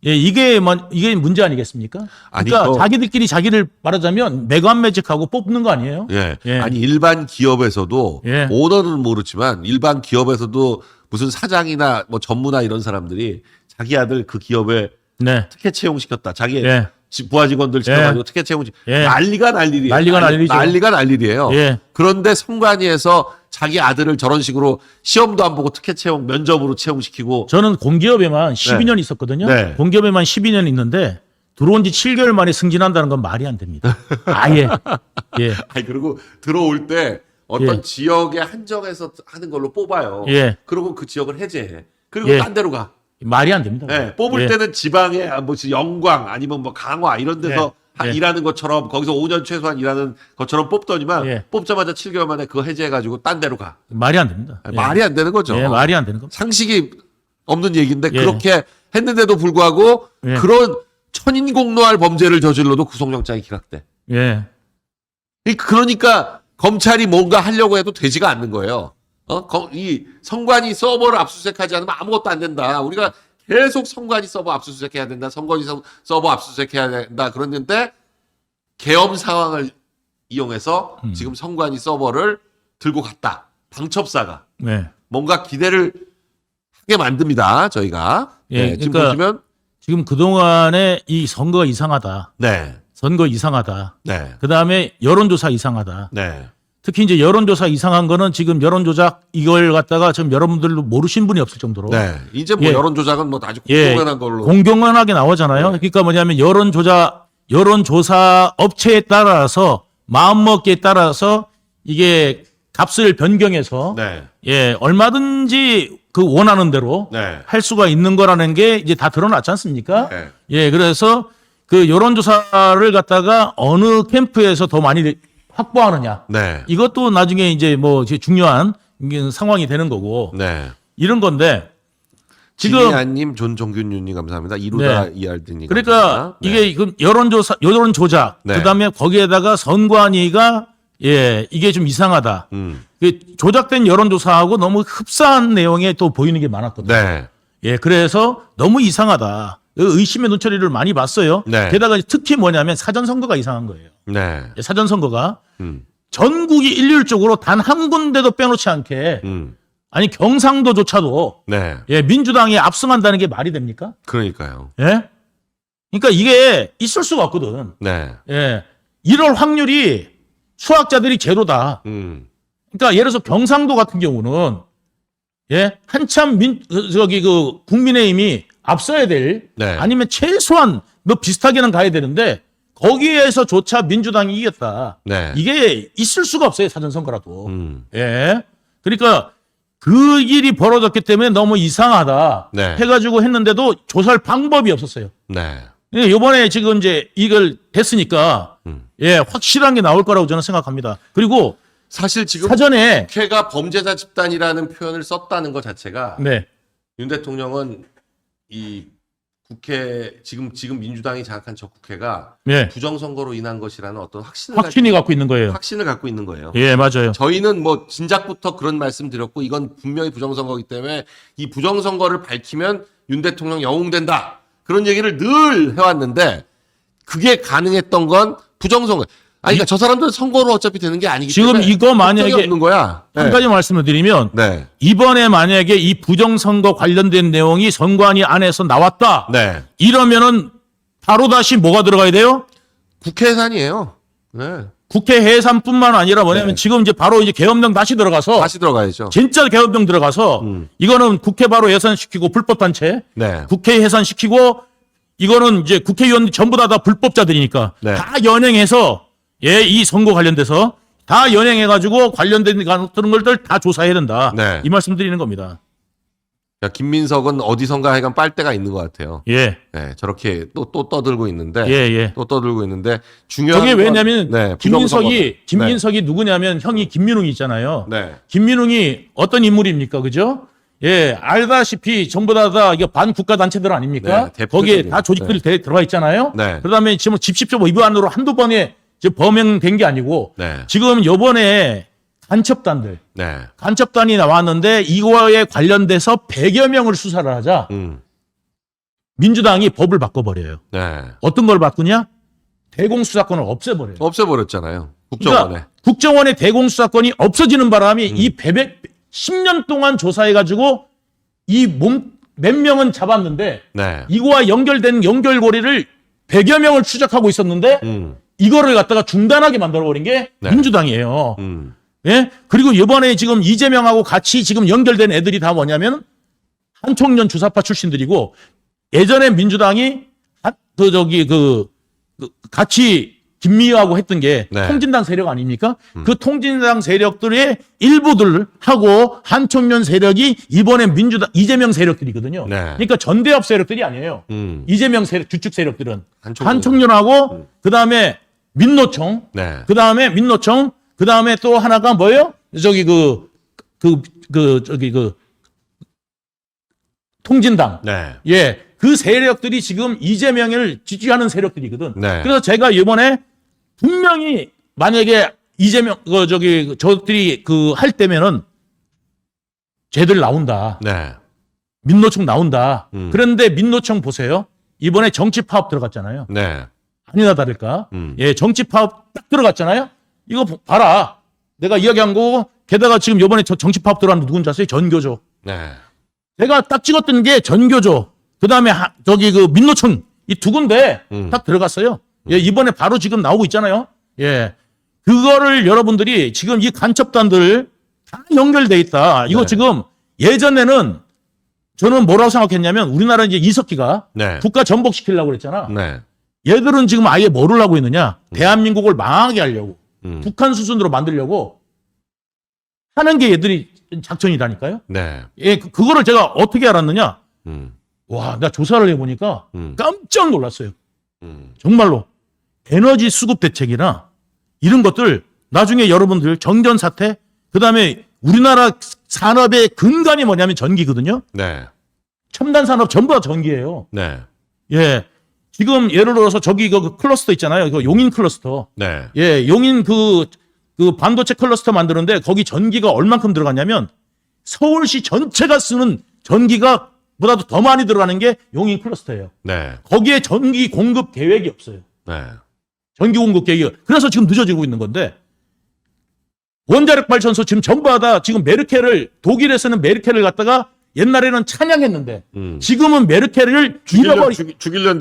예, 이게 문제 아니겠습니까? 아니, 그러니까 또- 자기들끼리 자기를 말하자면 매관매직하고 뽑는 거 아니에요? 예. 예. 아니 일반 기업에서도 예. 오너는 모르지만 일반 기업에서도 무슨 사장이나 뭐 전무나 이런 사람들이 자기 아들 그 기업에 네. 특혜 채용시켰다. 자기 예. 부하 직원들 시켜가지고 특혜 채용시 예. 난리가 난리예요. 난리가 난리죠. 난리가 난리예요. 예. 그런데 선관위에서 자기 아들을 저런 식으로 시험도 안 보고 특혜 채용 면접으로 채용시키고 저는 공기업에만 12년 있었거든요. 네. 공기업에만 12년 있는데 들어온 지 7개월 만에 승진한다는 건 말이 안 됩니다. 아예. 예. 아니 그리고 들어올 때 어떤 예. 지역에 한정해서 하는 걸로 뽑아요. 예. 그리고 그 지역을 해제해. 그리고 예. 딴 데로 가. 말이 안 됩니다. 예, 뽑을 예. 때는 지방에 뭐 영광 아니면 뭐 강화 이런 데서 예. 일하는 것처럼 거기서 5년 최소한 일하는 것처럼 뽑더니만 예. 뽑자마자 7개월 만에 그거 해제해가지고 딴 데로 가. 말이 안 됩니다. 예. 말이 안 되는 거죠. 예, 말이 안 되는 겁니다. 상식이 없는 얘기인데 예. 그렇게 했는데도 불구하고 예. 그런 천인공노할 범죄를 저질러도 구속영장이 기각돼. 예. 그러니까 검찰이 뭔가 하려고 해도 되지가 않는 거예요. 이 선관위 서버를 압수수색하지 않으면 아무것도 안 된다. 우리가 계속 선관위 서버 압수수색해야 된다. 선관위 서버 압수수색해야 된다. 그랬는데 계엄 상황을 이용해서 지금 선관위 서버를 들고 갔다. 방첩사가 네. 뭔가 기대를 하게 만듭니다. 저희가. 예, 네, 지금 그러니까 보시면 지금 그동안에 이 선거가 이상하다. 네, 선거 이상하다. 네, 그다음에 여론조사 이상하다. 네, 특히 이제 여론조사 이상한 거는 지금 여론조작 이걸 갖다가 지금 여러분들도 모르신 분이 없을 정도로 네. 이제 뭐 예. 여론 조작은 뭐 아주 예, 공공연한 걸로. 공공연하게 나오잖아요. 그러니까 뭐냐면 여론조사 업체에 따라서 마음먹기에 따라서 이게 값을 변경해서 네, 예, 얼마든지 그 원하는 대로 네. 할 수가 있는 거라는 게 이제 다 드러났지 않습니까? 네. 예, 그래서 그 여론조사를 갖다가 어느 캠프에서 더 많이 확보하느냐. 네, 이것도 나중에 이제 뭐 이제 중요한 상황이 되는 거고 네. 이런 건데 지금 지미아님, 존종균님 감사합니다. 이루다 네. 이알드님. 그러니까 이게 그 여론 조작 네. 그다음에 거기에다가 선관위가 예, 이게 좀 이상하다. 그 조작된 여론조사하고 너무 흡사한 내용에 또 보이는 게 많았거든요. 네. 예, 그래서 너무 이상하다. 의심의 눈초리를 많이 봤어요. 네. 게다가 특히 뭐냐면 사전선거가 이상한 거예요. 네. 예, 사전선거가 음. 전국이 일률적으로 단 한 군데도 빼놓지 않게 아니 경상도조차도 네. 예, 민주당이 압승한다는 게 말이 됩니까? 그러니까요. 예? 그러니까 이게 있을 수가 없거든. 네. 예. 이럴 확률이 수학자들이 제로다. 그러니까 예를 들어서 경상도 같은 경우는 예, 한참 국민의힘이 앞서야 될 네. 아니면 최소한 뭐 비슷하게는 가야 되는데 거기에서조차 민주당이 이겼다. 네. 이게 있을 수가 없어요. 사전선거라도. 예. 그러니까 그 일이 벌어졌기 때문에 너무 이상하다 네. 해가지고 했는데도 조사할 방법이 없었어요. 네. 이번에 지금 이제 이걸 됐으니까 예, 확실한 게 나올 거라고 저는 생각합니다. 그리고 사실 지금 사전에 국회가 범죄자 집단이라는 표현을 썼다는 것 자체가 네. 윤 대통령은 이 국회 지금 민주당이 장악한 저 국회가 예. 부정선거로 인한 것이라는 어떤 확신을 확신이 갖고 있는 거예요. 확신을 갖고 있는 거예요. 예, 맞아요. 저희는 뭐 진작부터 그런 말씀 드렸고 이건 분명히 부정선거이기 때문에 이 부정선거를 밝히면 윤 대통령 영웅된다. 그런 얘기를 늘 해왔는데 그게 가능했던 건 부정선거. 아니 그러니까 저 사람들은 선거로 어차피 되는 게 아니기 지금 때문에 이거 만약에 걱정이 없는 거야. 한 네. 가지 말씀을 드리면 네. 이번에 만약에 이 부정선거 관련된 내용이 선관위 안에서 나왔다. 네. 이러면은 바로 다시 뭐가 들어가야 돼요? 국회 예산이에요. 네. 국회 해산뿐만 아니라 뭐냐면 네. 지금 이제 바로 이제 계엄령 다시 들어가서 다시 들어가야죠. 진짜 계엄령 들어가서 이거는 국회 바로 예산시키고 불법단체 네. 국회 해산시키고 이거는 이제 국회의원 전부 다 불법자들이니까 네. 다 연행해서 예, 이 선거 관련돼서 다 연행해가지고 관련된 그런 것들 다 조사해야 된다. 네. 이 말씀 드리는 겁니다. 야, 김민석은 어디선가 하여간 빨대가 있는 것 같아요. 예, 네, 저렇게 또 떠들고 있는데, 예, 예. 또 떠들고 있는데 중요한 저게 건, 왜냐면 네, 김민석이 누구냐면 형이 김민웅이 있잖아요. 네, 김민웅이 어떤 인물입니까, 그죠? 예, 알다시피 전부 다 이게 반국가 단체들 아닙니까? 네, 대표적인, 거기에 다 조직들이 들어가 있잖아요. 네. 그다음에 지금 집집적으로 이번 안으로 한두 번에 이제 범행된 게 아니고 네, 지금 요번에 간첩단들 네, 간첩단이 나왔는데 이거에 관련돼서 100여 명을 수사를 하자 민주당이 법을 바꿔버려요. 네, 어떤 걸 바꾸냐? 대공수사권을 없애버려요. 없애버렸잖아요. 국정원에. 그러니까 국정원의 대공수사권이 없어지는 바람에 이 10년 동안 조사해가지고 이 몇 명은 잡았는데 네, 이거와 연결된 연결고리를 100여 명을 추적하고 있었는데 이거를 갖다가 중단하게 만들어버린 게 네. 민주당이에요. 예? 그리고 이번에 지금 이재명하고 같이 지금 연결된 애들이 다 뭐냐면 한총련 주사파 출신들이고 예전에 민주당이 같이 김미화하고 했던 게 네. 통진당 세력 아닙니까? 그 통진당 세력들의 일부들하고 한총련 세력이 이번에 민주당 이재명 세력들이거든요. 네. 그러니까 전대협 세력들이 아니에요. 이재명 세력 주축 세력들은 한총련하고 그다음에 민노총 네, 그다음에 민노총 그다음에 또 하나가 뭐예요? 저기 통진당. 네, 예. 그 세력들이 지금 이재명을 지지하는 세력들이거든. 네. 그래서 제가 이번에 분명히 만약에 이재명 저들이 할 때면은 쟤들 나온다. 네, 민노총 나온다. 그런데 민노총 보세요. 이번에 정치 파업 들어갔잖아요. 네, 아니나 다를까? 예, 정치 파업 딱 들어갔잖아요. 이거 봐라. 내가 이야기한 거고 게다가 지금 이번에 정치 파업 들어간 누군지 아세요? 전교조. 네, 내가 딱 찍었던 게 전교조. 그다음에 민노총 이 두 군데 딱 들어갔어요. 예, 이번에 바로 지금 나오고 있잖아요. 예. 그거를 여러분들이 지금 이 간첩단들 다 연결돼 있다. 이거 네. 지금 예전에는 저는 뭐라고 생각했냐면 우리나라 이제 이석기가 네, 국가 전복시키려고 그랬잖아. 네, 얘들은 지금 아예 뭐를 하고 있느냐? 대한민국을 망하게 하려고. 북한 수준으로 만들려고 하는 게 얘들이 작전이라니까요. 네, 예, 그거를 제가 어떻게 알았느냐? 와, 나 조사를 해보니까 깜짝 놀랐어요. 정말로. 에너지 수급 대책이나 이런 것들 나중에 여러분들 정전 사태, 그 다음에 우리나라 산업의 근간이 뭐냐면 전기거든요. 네, 첨단 산업 전부 다 전기예요. 네, 예. 지금 예를 들어서 저기 그 클러스터 있잖아요. 그 용인 클러스터. 네, 예, 용인 그 반도체 클러스터 만드는데 거기 전기가 얼만큼 들어갔냐면 서울시 전체가 쓰는 전기가 보다도 더 많이 들어가는 게 용인 클러스터예요. 네. 거기에 전기 공급 계획이 없어요. 네. 전기 공급 계획이. 그래서 지금 늦어지고 있는 건데 원자력 발전소 지금 전부 다 지금 메르켈을 독일에서는 메르켈을 갖다가 옛날에는 찬양했는데 지금은 메르켈을 죽이려는 됐어요.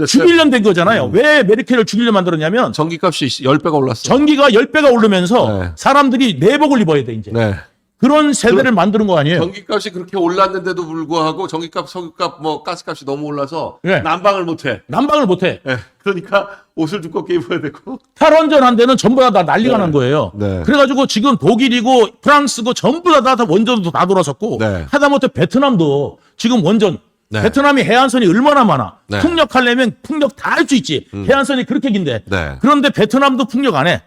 죽이려는 된 거잖아요. 왜 메르켈을 죽이려 만들었냐면 전기값이 10배가 올랐어. 전기가 10배가 오르면서 네. 사람들이 내복을 입어야 돼 이제. 네. 그런 세대를 만드는 거 아니에요. 전기값이 그렇게 올랐는데도 불구하고 전기값, 석유값, 뭐 가스값이 너무 올라서 네. 난방을 못 해. 난방을 못 해. 네. 그러니까 옷을 두껍게 입어야 되고. 탈원전한 데는 전부 다 난리가 난 거예요. 네. 그래가지고 지금 독일이고 프랑스고 전부 다 원전도 다 돌아섰고 네. 하다못해 베트남도 지금 원전 네. 베트남이 해안선이 얼마나 많아. 네. 풍력하려면 풍력 다 할 수 있지. 해안선이 그렇게 긴데. 네. 그런데 베트남도 풍력 안 해.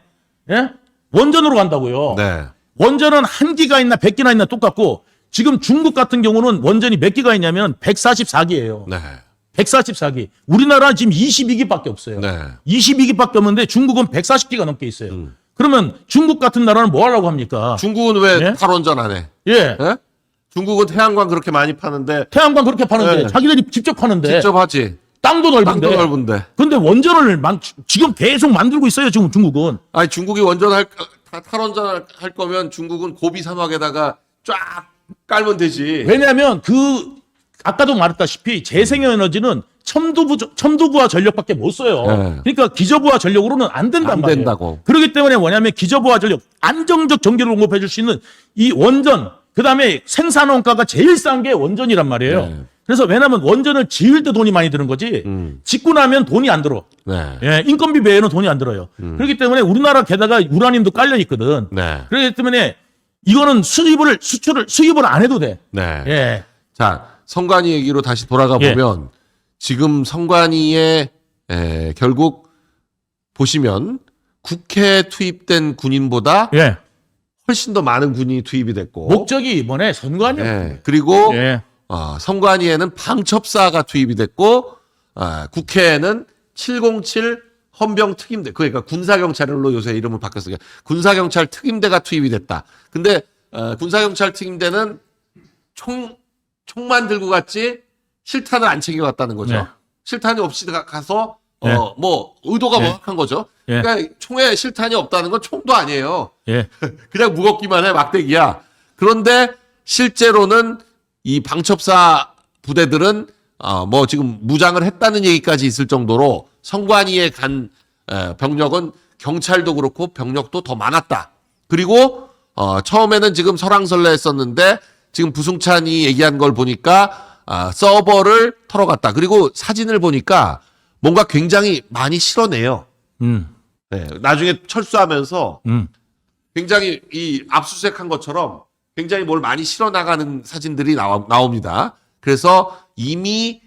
예? 원전으로 간다고요. 네. 원전은 한 기가 있나 100기나 있나 똑같고 지금 중국 같은 경우는 원전이 몇 기가 있냐면 144기예요. 네. 144기. 우리나라 지금 22기밖에 없어요. 네. 22기밖에 없는데 중국은 140기가 넘게 있어요. 그러면 중국 같은 나라는 뭐 하려고 합니까? 중국은 왜 예? 탈원전 안 해? 예. 예? 중국은 태양광 그렇게 많이 파는데 태양광 그렇게 파는데 네. 자기들이 직접 파는데 직접 하지. 땅도 넓은데. 땅도 넓은데. 근데 원전을 지금 계속 만들고 있어요. 지금 중국은. 아니 중국이 탈원전 할 거면 중국은 고비 사막에다가 쫙 깔면 되지. 왜냐하면 아까도 말했다시피 재생에너지는 첨두부와 전력밖에 못 써요. 네. 그러니까 기저부하 전력으로는 안 된단 안 말이에요. 된다고. 그렇기 때문에 뭐냐면 기저부하 전력, 안정적 전기를 공급해 줄 수 있는 이 원전, 그다음에 생산 원가가 제일 싼 게 원전이란 말이에요. 네. 그래서 왜냐하면 원전을 지을 때 돈이 많이 드는 거지 짓고 나면 돈이 안 들어. 네. 예, 인건비 외에는 돈이 안 들어요. 그렇기 때문에 우리나라 게다가 우라늄도 깔려 있거든. 네. 그렇기 때문에 이거는 수입을 안 해도 돼. 네. 예. 자, 성관이 얘기로 다시 돌아가 예. 보면 지금 성관이의 결국 보시면 국회에 투입된 군인보다 예. 훨씬 더 많은 군인이 투입이 됐고 목적이 이번에 선관위. 예. 그리고 예. 성관위에는 방첩사가 투입이 됐고 국회에는 707 헌병 특임대 그러니까 군사경찰로 요새 이름을 바뀌었어요. 군사경찰 특임대가 투입이 됐다. 근데 군사경찰 특임대는 총만 들고 갔지 실탄을 안 챙겨갔다는 거죠. 네. 실탄이 없이 가서 네. 뭐 의도가 네. 명확한 거죠. 네. 그러니까 총에 실탄이 없다는 건 총도 아니에요. 예. 그냥 무겁기만 해 막대기야. 그런데 실제로는 이 방첩사 부대들은 뭐 지금 무장을 했다는 얘기까지 있을 정도로 성관위에 간 병력은 경찰도 그렇고 병력도 더 많았다. 그리고 처음에는 지금 설왕설래했었는데 지금 부승찬이 얘기한 걸 보니까 서버를 털어갔다. 그리고 사진을 보니까 뭔가 굉장히 많이 실어내요. 네, 나중에 철수하면서 굉장히 이 압수수색한 것처럼 굉장히 뭘 많이 실어 나가는 사진들이 나옵니다. 그래서 이미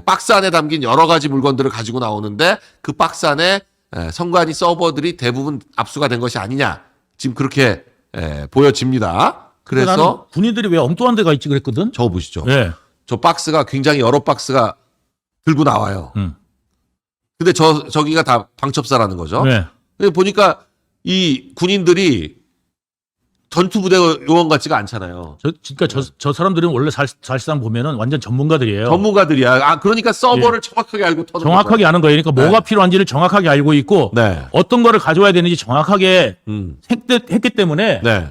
박스 안에 담긴 여러 가지 물건들을 가지고 나오는데 그 박스 안에 성관이 서버들이 대부분 압수가 된 것이 아니냐 지금 그렇게 보여집니다. 그래서 군인들이 왜 엉뚱한 데가 있지 그랬거든. 저거 보시죠. 예. 저 박스가 굉장히 여러 박스가 들고 나와요. 근데 저기가 다 방첩사라는 거죠. 네. 근데 보니까 이 군인들이 전투부대 요원 같지가 않잖아요. 그러니까 저 사람들은 원래 사실상 보면은 완전 전문가들이에요. 전문가들이야. 그러니까 서버를 정확하게 알고 터는 정확하게 아는 거예요. 그러니까 뭐가 네. 필요한지를 정확하게 알고 있고 네. 어떤 거를 가져와야 되는지 정확하게 했기 때문에 네.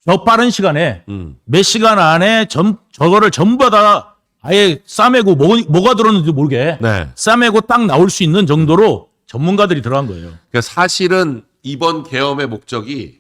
저 빠른 시간에 몇 시간 안에 저거를 전부 다 아예 싸매고 뭐가 들었는지 모르게 네. 싸매고 딱 나올 수 있는 정도로 전문가들이 들어간 거예요. 그러니까 사실은 이번 계엄의 목적이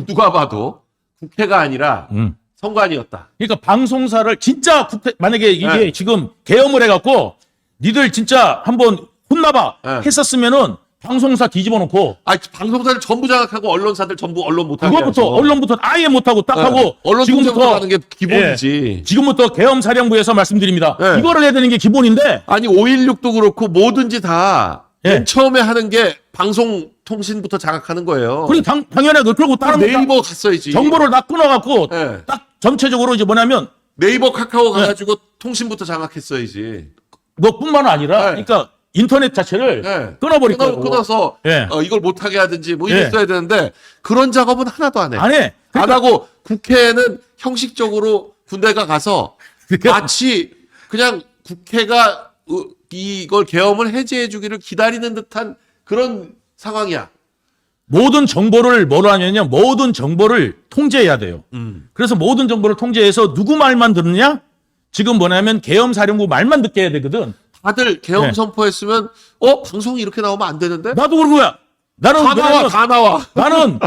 누가 봐도 국회가 아니라 성관이었다. 그러니까 방송사를 진짜 만약에 이게 네. 지금 계엄을 해갖고 니들 진짜 한번 혼나봐 네. 했었으면은 방송사 뒤집어 놓고 방송사를 전부 장악하고 언론사들 전부 언론 못하게 그것부터 하죠. 언론부터 아예 못하고 딱 하고 언론 지금부터 통제하는 게 기본이지. 예, 지금부터 계엄사령부에서 말씀드립니다. 네. 이거를 해야 되는 게 기본인데 아니 5.16도 그렇고 뭐든지 다 예. 맨 처음에 하는 게 방송통신부터 장악하는 거예요. 그리고 당연히 그러고 다른 네이버 갔어야지. 정보를 다 끊어갖고 예. 딱 전체적으로 이제 뭐냐면 네이버 카카오 가가지고 통신부터 장악했어야지. 뭐뿐만 아니라 네. 그러니까 인터넷 자체를 네. 끊어버릴 거예요. 끊어서 예. 이걸 못하게 하든지 뭐 예. 이랬어야 되는데 그런 작업은 하나도 안 해. 안 해. 안 하고 국회에는 형식적으로 군대가 가서 마치 그냥 국회가 이걸 계엄을 해제해 주기를 기다리는 듯한 그런 상황이야. 모든 정보를 뭐로 하냐면 모든 정보를 통제해야 돼요. 그래서 모든 정보를 통제해서 누구 말만 듣느냐? 지금 뭐냐면 계엄사령부 말만 듣게 해야 되거든. 다들 계엄 네. 선포했으면 방송이 이렇게 나오면 안 되는데? 나도 그런 거야. 나는 다 나와, 왜냐면 다 나와. 나는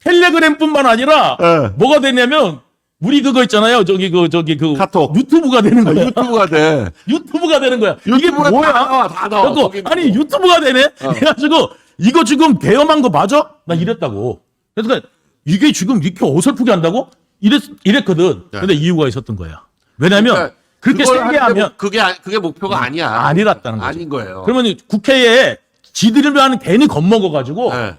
텔레그램뿐만 아니라 네. 뭐가 되냐면 우리 그거 있잖아요. 저기 그 카톡. 유튜브가 되는 거야. 유튜브가 돼. 유튜브가 되는 거야. 이게 유튜브가 뭐야? 다 나와, 다 나와. 그래갖고 거기 아니 뭐. 유튜브가 되네. 그래가지고 이거 지금 계엄한 거 맞아? 나 이랬다고. 그러니까 이게 지금 이렇게 어설프게 한다고? 이랬거든. 네. 근데 이유가 있었던 거야. 왜냐면 그러니까 그렇게 그걸 세게 하는데 하면 그게 목표가 아니야. 아니랐다는 거죠. 아닌 거예요. 그러면 국회에 지들만 괜히 겁먹어가지고 네.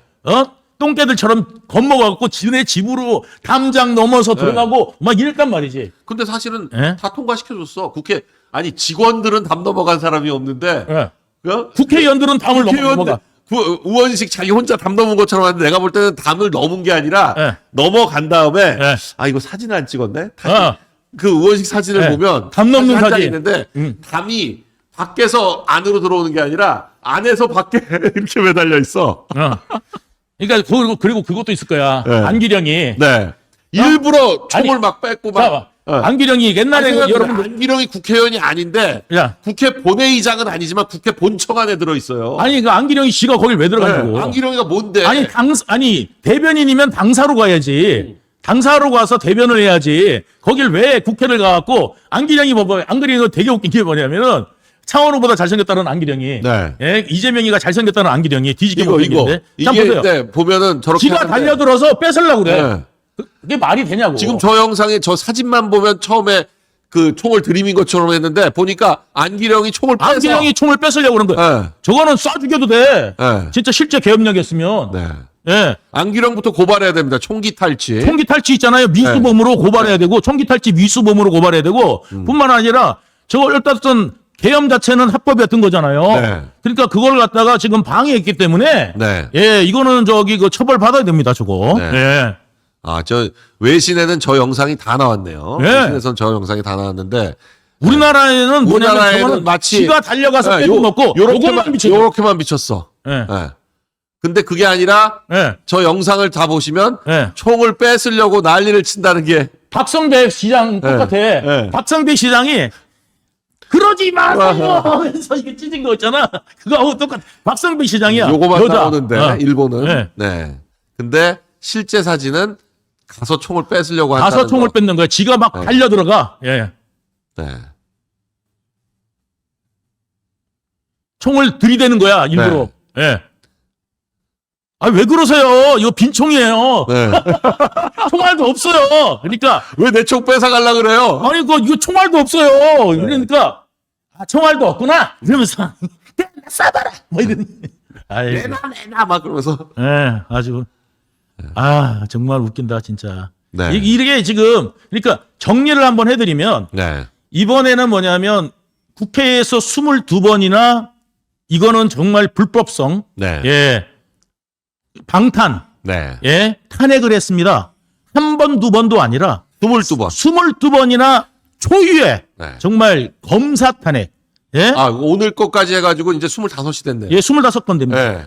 똥개들처럼 겁먹어갖고 지네 집으로 담장 넘어서 들어가고 막 이랬단 말이지. 근데 사실은 예? 다 통과시켜줬어. 국회 아니 직원들은 담 넘어간 사람이 없는데 예. 어? 국회의원들은 담을 넘어가. 국회의원들 의원식 자기 혼자 담 넘은 것처럼 하는데 내가 볼 때는 담을 넘은 게 아니라 예. 넘어간 다음에 예. 아 이거 사진 안 찍었네. 다시 어. 그 의원식 사진을 예. 보면 담 넘는 한장 사진. 있는데 담이 밖에서 안으로 들어오는 게 아니라 안에서 밖에 이렇게 매달려 있어. 그러니까 그리고 그것도 있을 거야. 네. 안기령이. 네. 일부러 총을 아니, 막 뺏고 자, 막. 안기령이 옛날에 여러분 안기령이 국회의원이 아닌데 야. 국회 본회의장은 아니지만 국회 본청 안에 들어 있어요. 아니 그 안기령이 씨가 거길 왜 들어가냐고. 안기령이가 뭔데? 아니 대변인이면 당사로 가야지. 당사로 가서 대변을 해야지. 거길 왜 국회를 가갖고 안기령이 안기령이 되게 웃긴 게 뭐냐면은 차은우보다 잘생겼다는 안기령이. 네. 예, 이재명이가 잘생겼다는 안기령이 뒤지게 이거 못생겼는데. 자 이게 보세요. 네, 보면은 저렇게 지가 하는데, 달려들어서 뺏으려고 그래. 네. 그게 말이 되냐고. 지금 저 영상에 저 사진만 보면 처음에 그 총을 들이민 것처럼 했는데 보니까 안기령이 총을 빼서 안기령이 총을 뺏으려고 그런 거야. 네. 저거는 쏴 죽여도 돼. 네. 진짜 실제 계엄령이었으면. 네. 예. 안기령부터 고발해야 됩니다. 총기 탈취. 총기 탈취 있잖아요. 미수범으로 네. 고발해야 되고 총기 탈취 미수범으로 고발해야 되고 뿐만 아니라 저걸 어떤 계엄 자체는 합법이었던 거잖아요. 네. 그러니까 그걸 갖다가 지금 방해했기 때문에 네. 예, 이거는 그 처벌 받아야 됩니다, 저거. 네. 예. 아, 저 외신에는 저 영상이 다 나왔네요. 네. 외신에선 저 영상이 다 나왔는데 우리나라에는 뭐냐면 우리나라에는 저거는 마치 지가 달려가서 네, 뺏어 먹고 요것만 미쳐. 요렇게만 비쳤어. 예. 예. 근데 그게 아니라 예. 저 영상을 다 보시면 예. 총을 뺏으려고 난리를 친다는 게 박성배 시장 똑같아. 네. 박성배 시장이 그러지 마세요. 그래서 이게 찢은 거 있잖아. 그거하고 똑같아. 박성배 시장이야. 요거만 여자. 나오는데 일본은 네. 네. 근데 실제 사진은 가서 총을 뺏으려고 한다는 가서 총을 거. 뺏는 거야. 지가 막 네. 달려 들어가. 예. 네. 총을 들이대는 거야. 일부러. 예. 아, 왜 그러세요? 이거 빈총이에요. 네. 총알도 없어요. 그러니까 왜 내 총 뺏어 갈라 그래요? 아니 이거 총알도 없어요. 그러니까 아, 총알도 없구나. 이러면서 쏴봐라. 뭐 이런. 아이. 내놔 막 그러면서. 예, 아주 정말 웃긴다 진짜. 네. 이게 지금 그러니까 정리를 한번 해드리면 네. 이번에는 뭐냐면 국회에서 22번이나 이거는 정말 불법성, 네. 예, 방탄, 네. 예, 탄핵을 했습니다. 한 번, 두 번도 아니라 22번. 22번이나 초유의 네. 정말 검사 탄핵, 예, 아, 오늘 것까지 해가지고 이제 25이 됐네. 예, 25건 됩니다. 네.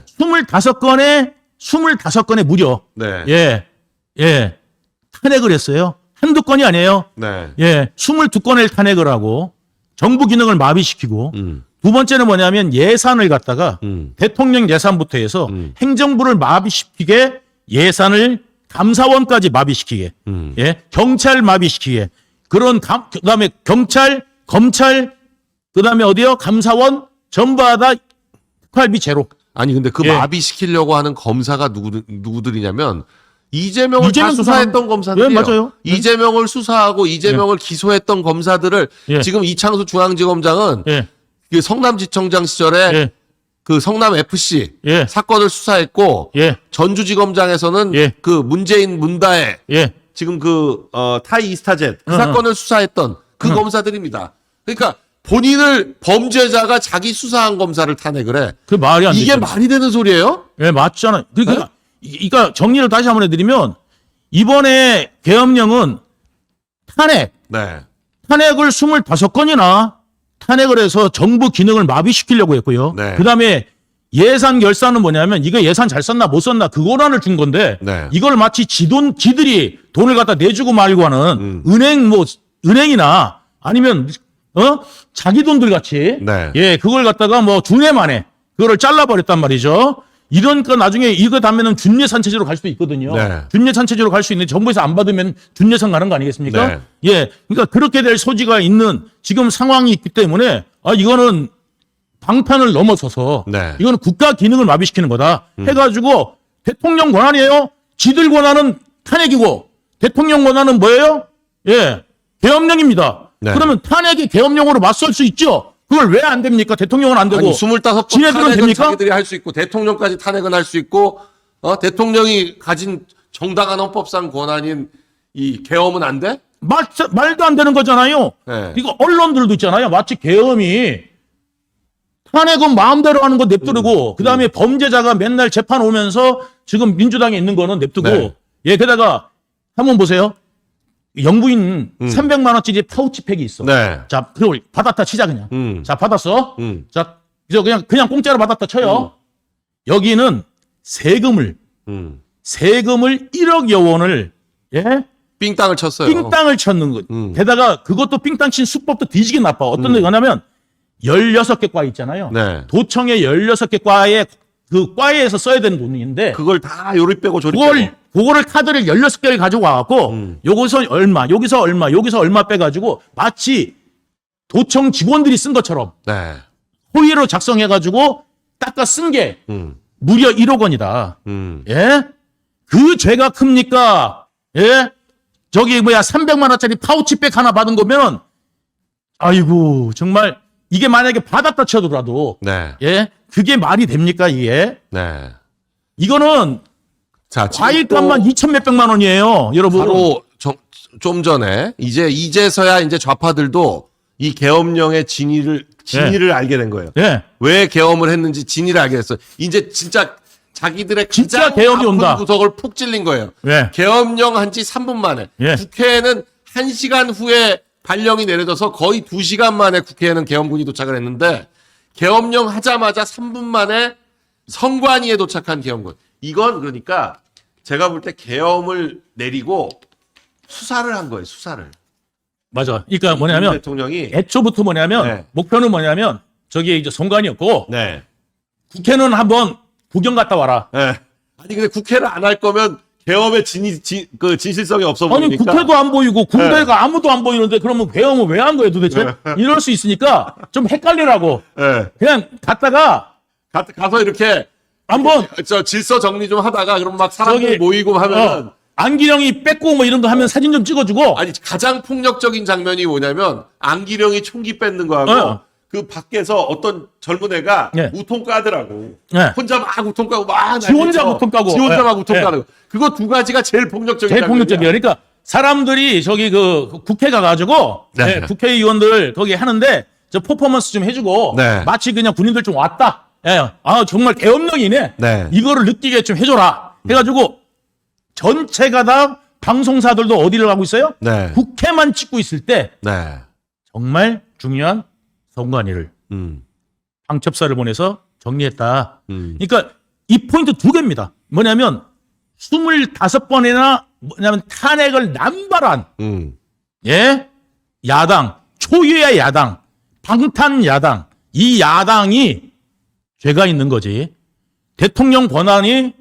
25건에 무려, 네. 예, 탄핵을 했어요. 한두 건이 아니에요. 네. 예, 22건을 탄핵을 하고 정부 기능을 마비시키고 음. 두 번째는 뭐냐면 예산을 갖다가 대통령 예산부터 해서 행정부를 마비시키게 예산을 감사원까지 마비시키게 예, 경찰 마비시키게 그런 그다음에 경찰, 검찰 그다음에 어디요? 감사원 전부 다 특활비 제로. 아니 근데 그 예. 마비시키려고 하는 검사가 누구들이냐면 이재명을 다 이재명 수사했던 검사들이에요. 예, 맞아요. 이재명을 수사하고 이재명을 기소했던 검사들을 예. 지금 이창수 중앙지검장은 예, 그 성남지청장 시절에 예, 그 성남 FC 예, 사건을 수사했고 예, 전주지검장에서는 예. 그 문재인 문다혜 예. 지금 그 타이 이스타젯 그 사건을 수사했던 그 검사들입니다. 그러니까 본인을 범죄자가 자기 수사한 검사를 탄핵을 해. 그 말이 안 되죠. 이게 말이 되는 소리예요? 예, 맞잖아요. 그러니까, 네? 그러니까 정리를 다시 한번 해드리면 이번에 계엄령은 탄핵, 네. 탄핵을 25건이나 탄핵을 해서 정부 기능을 마비시키려고 했고요. 네. 그다음에 예산 결산은 뭐냐면 이거 예산 잘 썼나 못 썼나 그 권한을 준 건데 네. 이걸 마치 지들이 돈을 갖다 내주고 말고 하는 은행이나 아니면 자기 돈들 같이 네. 예 그걸 갖다가 뭐 준해 만에 그거를 잘라버렸단 말이죠. 이러니까 나중에 이거 다음에는 준예산 체제로 갈 수도 있거든요. 네. 준예산 체제로 갈 수 있는데 정부에서 안 받으면 준예산 가는 거 아니겠습니까? 네. 예, 그러니까 그렇게 될 소지가 있는 지금 상황이 있기 때문에 이거는 방편을 넘어서서 네. 이거는 국가 기능을 마비시키는 거다 해가지고 대통령 권한이에요. 지들 권한은 탄핵이고 대통령 권한은 뭐예요? 예, 계엄령입니다. 네. 그러면 탄핵이 계엄령으로 맞설 수 있죠. 그걸 왜 안 됩니까? 대통령은 안 되고. 아니 25건 지네들은 탄핵은 됩니까? 자기들이 할 수 있고 대통령까지 탄핵은 할 수 있고 대통령이 가진 정당한 헌법상 권한인 이 계엄은 안 돼? 말도 안 되는 거잖아요. 네. 이거 언론들도 있잖아요. 마치 계엄이 탄핵은 마음대로 하는 거 냅두고 그다음에 범죄자가 맨날 재판 오면서 지금 민주당에 있는 거는 냅두고 네. 예 게다가 한번 보세요. 영부인 300만 원짜리 파우치팩이 있어. 네. 자, 그걸 받았다 치자 그냥. 자, 받았어. 음. 자, 이제 그냥 공짜로 받았다 쳐요. 여기는 세금을 1억여 원을 예? 삥 땅을 쳤어요. 삥땅을 쳤는 거. 게다가 그것도 삥땅 친 수법도 뒤지게 나빠. 어떤 데 가냐면 16개 과 있잖아요. 네. 도청의 16개 과에 그 과에서 써야 되는 돈인데 그걸 다 요리 빼고 조리 빼고. 그거를 카드를 16개를 가지고 와갖고 여기서 얼마, 여기서 얼마, 여기서 얼마 빼가지고 마치 도청 직원들이 쓴 것처럼 네. 호의로 작성해가지고 닦아 쓴 게 무려 1억 원이다. 예? 그 죄가 큽니까? 예? 저기 300만 원짜리 파우치백 하나 받은 거면 아이고 정말 이게 만약에 받았다 쳐더라도 네. 예? 그게 말이 됩니까 이게? 네. 이거는 자, 지금 과일값만 또 2천 몇백만 원이에요, 여러분. 바로 좀 전에 이제서야 이제 좌파들도 이 계엄령의 진위를 알게 된 거예요. 예. 왜 계엄을 했는지 진위를 알게 됐어요. 이제 진짜 자기들의 진짜 가장 계엄이 아픈 온다. 구석을 푹 찔린 거예요. 예. 계엄령 한 지 3분 만에 예. 국회에는 1시간 후에 발령이 내려져서 거의 2시간 만에 국회에는 계엄군이 도착을 했는데 계엄령 하자마자 3분 만에 선관위에 도착한 계엄군. 이건 그러니까 제가 볼 때 계엄을 내리고 수사를 한 거예요. 수사를. 맞아. 그러니까 윤 뭐냐면 대통령이 애초부터 뭐냐면 네. 목표는 뭐냐면 저기 이제 선관위였고 네. 국회는 한번 구경 갔다 와라. 네. 아니 근데 국회를 안 할 거면 계엄의 진실성이 없어 아니 보이니까. 국회도 안 보이고 군대가 아무도 안 보이는데 그러면 계엄을 왜 한 거예요 도대체? 이럴 수 있으니까 좀 헷갈리라고 네. 그냥 갔다가 가서 이렇게 한번 질서 정리 좀 하다가 그럼 막 사람들 저기, 모이고 하면은 안기령이 뺏고 뭐 이런 거 하면 사진 좀 찍어주고 아니 가장 폭력적인 장면이 뭐냐면 안기령이 총기 뺏는 거하고 어. 그 밖에서 어떤 젊은 애가 네. 우통 까더라고. 네. 혼자 막 우통 까고 막 지 혼자 난리쳐. 우통 까고. 지 혼자 네. 막 우통 네. 까는 거. 그거 두 가지가 제일 폭력적인 제일 장면이야. 폭력적이에요. 그러니까 사람들이 저기 그 국회 가가지고 네. 국회의원들 거기 하는데 저 퍼포먼스 좀 해주고 네. 마치 그냥 군인들 좀 왔다. 예. 아 정말 계엄령이네. 네. 이거를 느끼게 좀 해줘라. 해가지고 전체가 다 방송사들도 어디를 가고 있어요? 네. 국회만 찍고 있을 때 네. 정말 중요한 선관위를 방첩사를 보내서 정리했다. 그러니까 이 포인트 두 개입니다. 뭐냐면 25번이나 뭐냐면 탄핵을 남발한 예 야당 초유의 야당 방탄 야당 이 야당이 죄가 있는 거지. 대통령 권한이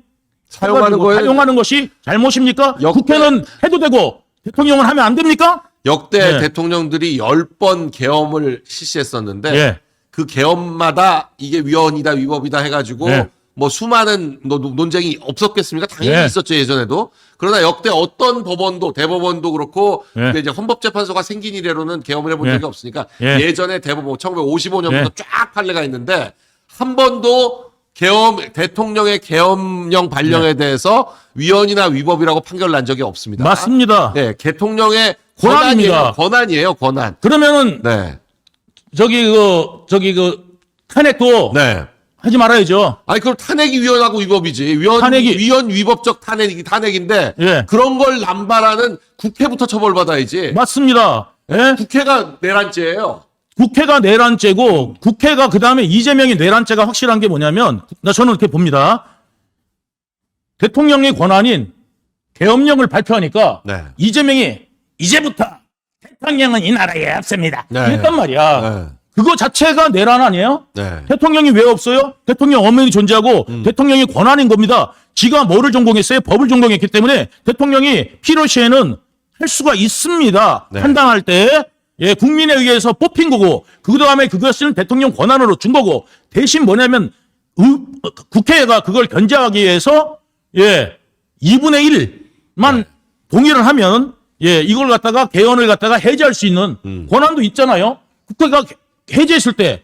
사용하는 것이 잘못입니까? 국회는 해도 되고 대통령은 하면 안 됩니까? 역대 네. 대통령들이 10번 계엄을 실시했었는데 예. 그 계엄마다 이게 위헌이다 위법이다 해가지고 네. 뭐 수많은 논쟁이 없었겠습니까? 당연히 네. 있었죠 예전에도. 그러나 역대 어떤 법원도 대법원도 그렇고 네. 근데 이제 헌법재판소가 생긴 이래로는 계엄을 해본 네. 적이 없으니까 네. 예전에 대법원 1955년부터 네. 쫙 판례가 있는데 한 번도 대통령의 계엄령 발령에 대해서 위헌이나 위법이라고 판결 난 적이 없습니다. 맞습니다. 네, 대통령의 권한입니다. 권한이에요, 권한. 그러면은 네. 탄핵도 네. 하지 말아야죠. 아니 그럼 탄핵이 위헌하고 위법이지. 위헌 위법적 탄핵인데 예. 그런 걸 남발하는 국회부터 처벌받아야지. 맞습니다. 예? 국회가 내란죄예요. 국회가 내란죄고 국회가 그다음에 이재명이 내란죄가 확실한 게 뭐냐면 저는 이렇게 봅니다. 대통령의 권한인 계엄령을 발표하니까 네. 이재명이 이제부터 대통령은 이 나라에 없습니다. 네. 이랬단 말이야. 네. 그거 자체가 내란 아니에요? 네. 대통령이 왜 없어요? 대통령 엄연히 존재하고 대통령의 권한인 겁니다. 지가 뭐를 전공했어요? 법을 전공했기 때문에 대통령이 필요시에는 할 수가 있습니다. 네. 판단할 때 예, 국민에 의해서 뽑힌 거고 그 다음에 그것을 대통령 권한으로 준 거고 대신 뭐냐면 국회가 그걸 견제하기 위해서 예, 2분의 1만 동의를 하면 예, 이걸 갖다가 개헌을 갖다가 해제할 수 있는 권한도 있잖아요. 국회가 해제했을 때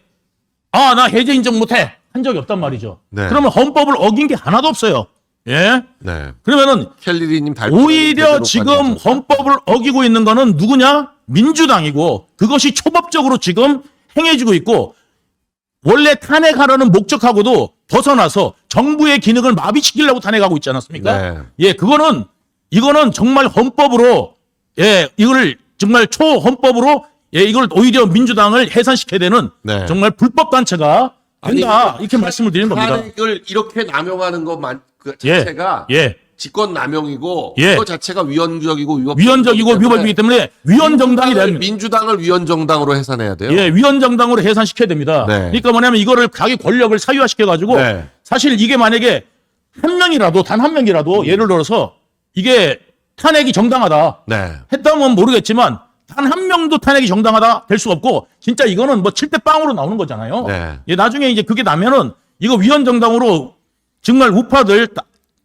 나 해제 인정 못해 한 적이 없단 말이죠. 네. 그러면 헌법을 어긴 게 하나도 없어요. 예. 네. 그러면은 켈리리님 오히려 지금 헌법을 어기고 있는 거는 누구냐? 민주당이고 그것이 초법적으로 지금 행해지고 있고 원래 탄핵하려는 목적하고도 벗어나서 정부의 기능을 마비시키려고 탄핵하고 있지 않았습니까? 네. 예, 이거는 정말 헌법으로 예, 이걸 정말 초헌법으로 예, 이걸 오히려 민주당을 해산시켜야 되는 네. 정말 불법 단체가 된다. 이렇게 말씀을 드리는 겁니다. 탄핵을 이렇게 남용하는 것만 그 예. 자체가 예. 직권 남용이고 예. 그거 자체가 위헌적이고 위헌적이고 위법이기 때문에 위헌 정당이 되는 민주당을 위헌 정당으로 해산해야 돼요. 예, 위헌 정당으로 해산시켜야 됩니다. 네. 그러니까 뭐냐면 이거를 자기 권력을 사유화시켜 가지고 네. 사실 이게 만약에 한 명이라도 단 한 명이라도 예를 들어서 이게 탄핵이 정당하다 네. 했다면 모르겠지만 단 한 명도 탄핵이 정당하다 될 수 없고 진짜 이거는 뭐 7대 빵으로 나오는 거잖아요. 네. 예, 나중에 이제 그게 나면은 이거 위헌 정당으로 정말 우파들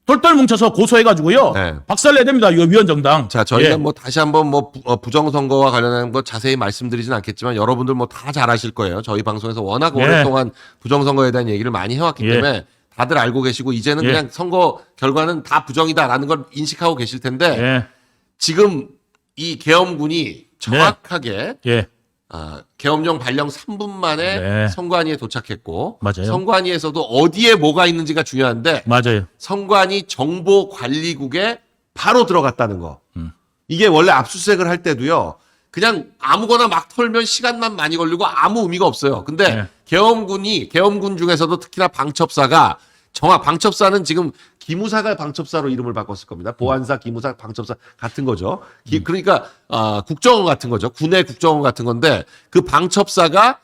똘똘 뭉쳐서 고소해가지고요. 네. 박살내야 됩니다. 이거 위헌 정당. 자, 저희가 예. 뭐 다시 한번 뭐 부정선거와 관련한 거 자세히 말씀드리진 않겠지만 여러분들 뭐 다 잘 아실 거예요. 저희 방송에서 워낙 예. 오랫동안 부정선거에 대한 얘기를 많이 해왔기 예. 때문에 다들 알고 계시고 이제는 예. 그냥 선거 결과는 다 부정이다라는 걸 인식하고 계실 텐데 예. 지금 이 계엄군이 정확하게 예. 계엄령 발령 3분 만에 네. 선관위에 도착했고 맞아요. 선관위에서도 어디에 뭐가 있는지가 중요한데 맞아요. 선관위 정보관리국에 바로 들어갔다는 거. 이게 원래 압수수색을 할 때도요. 그냥 아무거나 막 털면 시간만 많이 걸리고 아무 의미가 없어요. 근데 네. 계엄군 중에서도 특히나 방첩사가 방첩사는 지금 기무사가 방첩사로 이름을 바꿨을 겁니다. 보안사, 기무사, 방첩사 같은 거죠. 그러니까 국정원 같은 거죠. 군의 국정원 같은 건데 그 방첩사가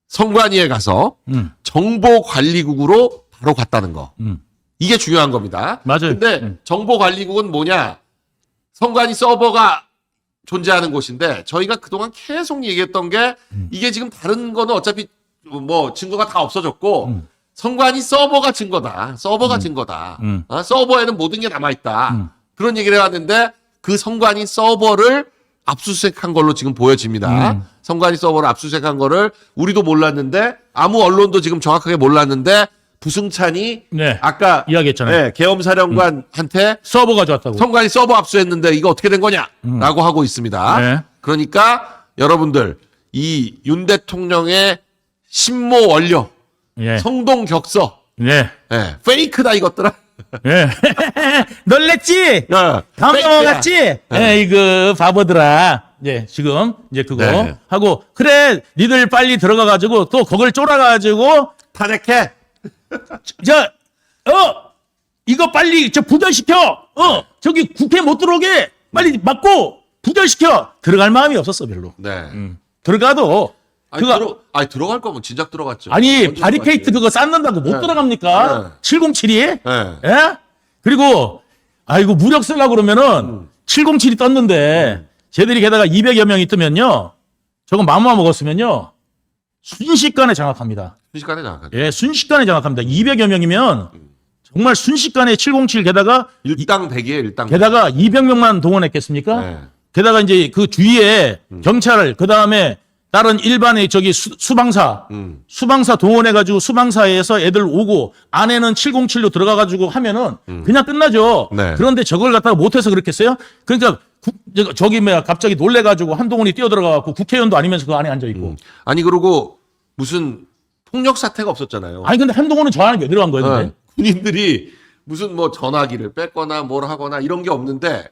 선관위에 가서 정보관리국으로 바로 갔다는 거. 이게 중요한 겁니다. 맞아요. 근데 정보관리국은 뭐냐? 선관위 서버가 존재하는 곳인데 저희가 그동안 계속 얘기했던 게 이게 지금 다른 거는 어차피 뭐 증거가 다 없어졌고 선관위 서버가 증거다. 서버가 증거다. 서버에는 모든 게 남아있다. 그런 얘기를 해왔는데 그 선관위 서버를 압수수색한 걸로 지금 보여집니다. 선관위 서버를 압수수색한 거를 우리도 몰랐는데 아무 언론도 지금 정확하게 몰랐는데 부승찬이 네. 아까 이야기했잖아요. 네, 계엄사령관한테 서버 가져왔다고. 선관위 서버 압수했는데 이거 어떻게 된 거냐라고 하고 있습니다. 네. 그러니까 여러분들 이 윤 대통령의 신모 원료 예. 성동격서 네. 페이크다 이것들아. 예. 놀랬지? 감동 페이크야. 먹었지? 예, 이거 바보들아. 예, 지금 이제 그거 네. 하고 그래, 니들 빨리 들어가 가지고 또 그걸 쫄아 가지고 탄핵해. 이거 빨리 부결시켜. 저기 국회 못 들어오게 빨리 막고 부결시켜. 들어갈 마음이 없었어, 별로. 네. 들어가도 들어갈 거면 진작 들어갔죠. 아니 언제 바리케이트 들어갔지? 그거 쌓는다고 못 네. 들어갑니까? 707이? 네. 예? 그리고 이거 무력 쓰려고 그러면은 707이 떴는데 쟤들이 게다가 200여 명이 뜨면요. 저거 마음만 먹었으면요. 순식간에 장악합니다. 순식간에 나가죠. 예, 순식간에 장악합니다. 200여 명이면 정말 순식간에 707 게다가 일당 100이에요, 일당 100. 게다가 200명만 동원했겠습니까? 네. 게다가 이제 그 주위에 경찰, 그 다음에 다른 일반의 수방사 동원해가지고 수방사에서 애들 오고 안에는 707로 들어가가지고 하면은 그냥 끝나죠. 네. 그런데 저걸 갖다가 못해서 그렇겠어요? 그러니까 저기 뭐야 갑자기 놀래가지고 한동훈이 뛰어들어가고 국회의원도 아니면서 그 안에 앉아 있고. 아니 그러고 무슨 폭력 사태가 없었잖아요. 아니 근데 한동훈은 저 안에 왜 들어간 거예요? 근데? 군인들이 무슨 뭐 전화기를 뺐거나 뭘 하거나 이런 게 없는데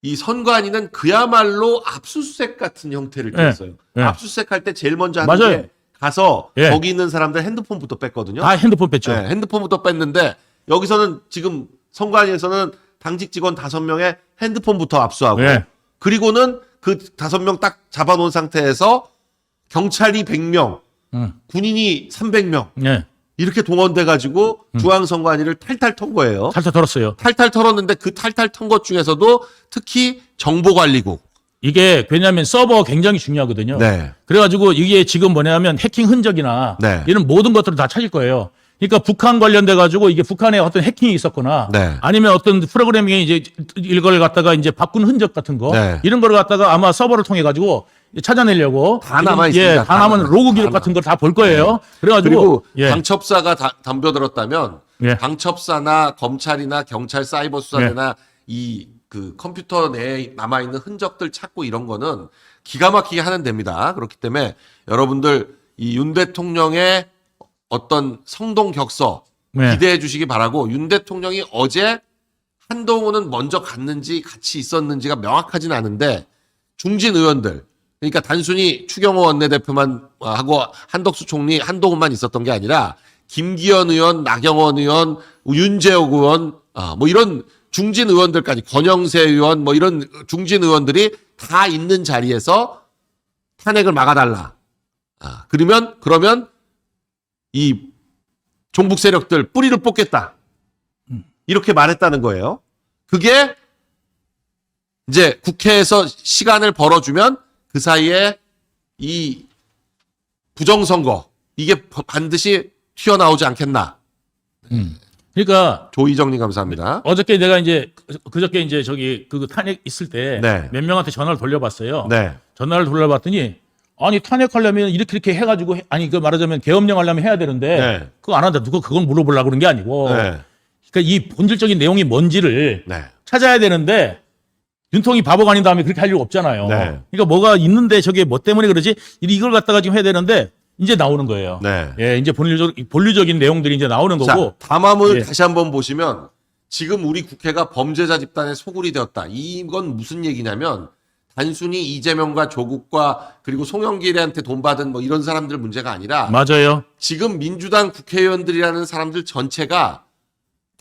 이 선관위는 그야말로 압수수색 같은 형태를 띄었어요. 네. 압수수색할 때 제일 먼저 하는 맞아요. 게 가서 예. 거기 있는 사람들 핸드폰부터 뺐거든요. 다 핸드폰 뺐죠. 네, 핸드폰부터 뺐는데 여기서는 지금 선관위에서는 당직 직원 5명의 핸드폰부터 압수하고 예. 그리고는 그 5명 딱 잡아놓은 상태에서 경찰이 100명, 군인이 300명 네. 이렇게 동원돼 가지고 중앙선관위를 탈탈 턴 거예요. 탈탈 털었어요. 탈탈 털었는데 그 탈탈 턴 것 중에서도 특히 정보관리국. 이게 왜냐하면 서버 굉장히 중요하거든요. 네. 그래가지고 이게 지금 뭐냐면 해킹 흔적이나 네. 이런 모든 것들을 다 찾을 거예요. 그러니까 북한 관련돼 가지고 이게 북한에 어떤 해킹이 있었거나 네. 아니면 어떤 프로그래밍에 이제 이걸 갖다가 이제 바꾼 흔적 같은 거 네. 이런 거를 갖다가 아마 서버를 통해 가지고 찾아내려고 다 남아 있습니다. 예, 다 다 남은 남아 로그 기록 다 같은 걸 다 볼 거예요. 그래가지고 그리고 예. 방첩사가 덤벼들었다면 예. 방첩사나 검찰이나 경찰 사이버 수사대나 이 그 컴퓨터 내에 남아 있는 흔적들 찾고 이런 거는 기가 막히게 하는 데입니다. 그렇기 때문에 여러분들 이 윤 대통령의 어떤 성동격서 네. 기대해 주시기 바라고 윤 대통령이 어제 한동훈은 먼저 갔는지 같이 있었는지가 명확하진 않은데 중진 의원들 그러니까 단순히 추경호 원내대표만 하고 한덕수 총리 한동훈만 있었던 게 아니라 김기현 의원, 나경원 의원, 윤재옥 의원 뭐 이런 중진 의원들까지 권영세 의원 뭐 이런 중진 의원들이 다 있는 자리에서 탄핵을 막아달라. 그러면 이 종북 세력들 뿌리를 뽑겠다. 이렇게 말했다는 거예요. 그게 이제 국회에서 시간을 벌어주면 그 사이에 이 부정선거 이게 반드시 튀어나오지 않겠나. 그러니까 조희정님 감사합니다. 어저께 내가 이제 그저께 이제 저기 그 탄핵 있을 때 몇 네. 명한테 전화를 돌려봤어요. 네. 전화를 돌려봤더니 아니 탄핵하려면 이렇게 해가지고 아니 그 말하자면 계엄령 하려면 해야 되는데 네. 그거 안 한다. 누가 그건 물어보려고 그런 게 아니고 네. 그러니까 이 본질적인 내용이 뭔지를 네. 찾아야 되는데 윤통이 바보가 아닌 다음에 그렇게 할 이유 없잖아요. 네. 그러니까 뭐가 있는데 저게 뭐 때문에 그러지? 이걸 갖다가 지금 해야 되는데 이제 나오는 거예요. 네. 예, 이제 본류적인 내용들이 이제 나오는 거고. 자, 담화문을 예. 다시 한번 보시면 지금 우리 국회가 범죄자 집단의 소굴이 되었다. 이건 무슨 얘기냐면 단순히 이재명과 조국과 그리고 송영길한테 돈 받은 뭐 이런 사람들 문제가 아니라 맞아요. 지금 민주당 국회의원들이라는 사람들 전체가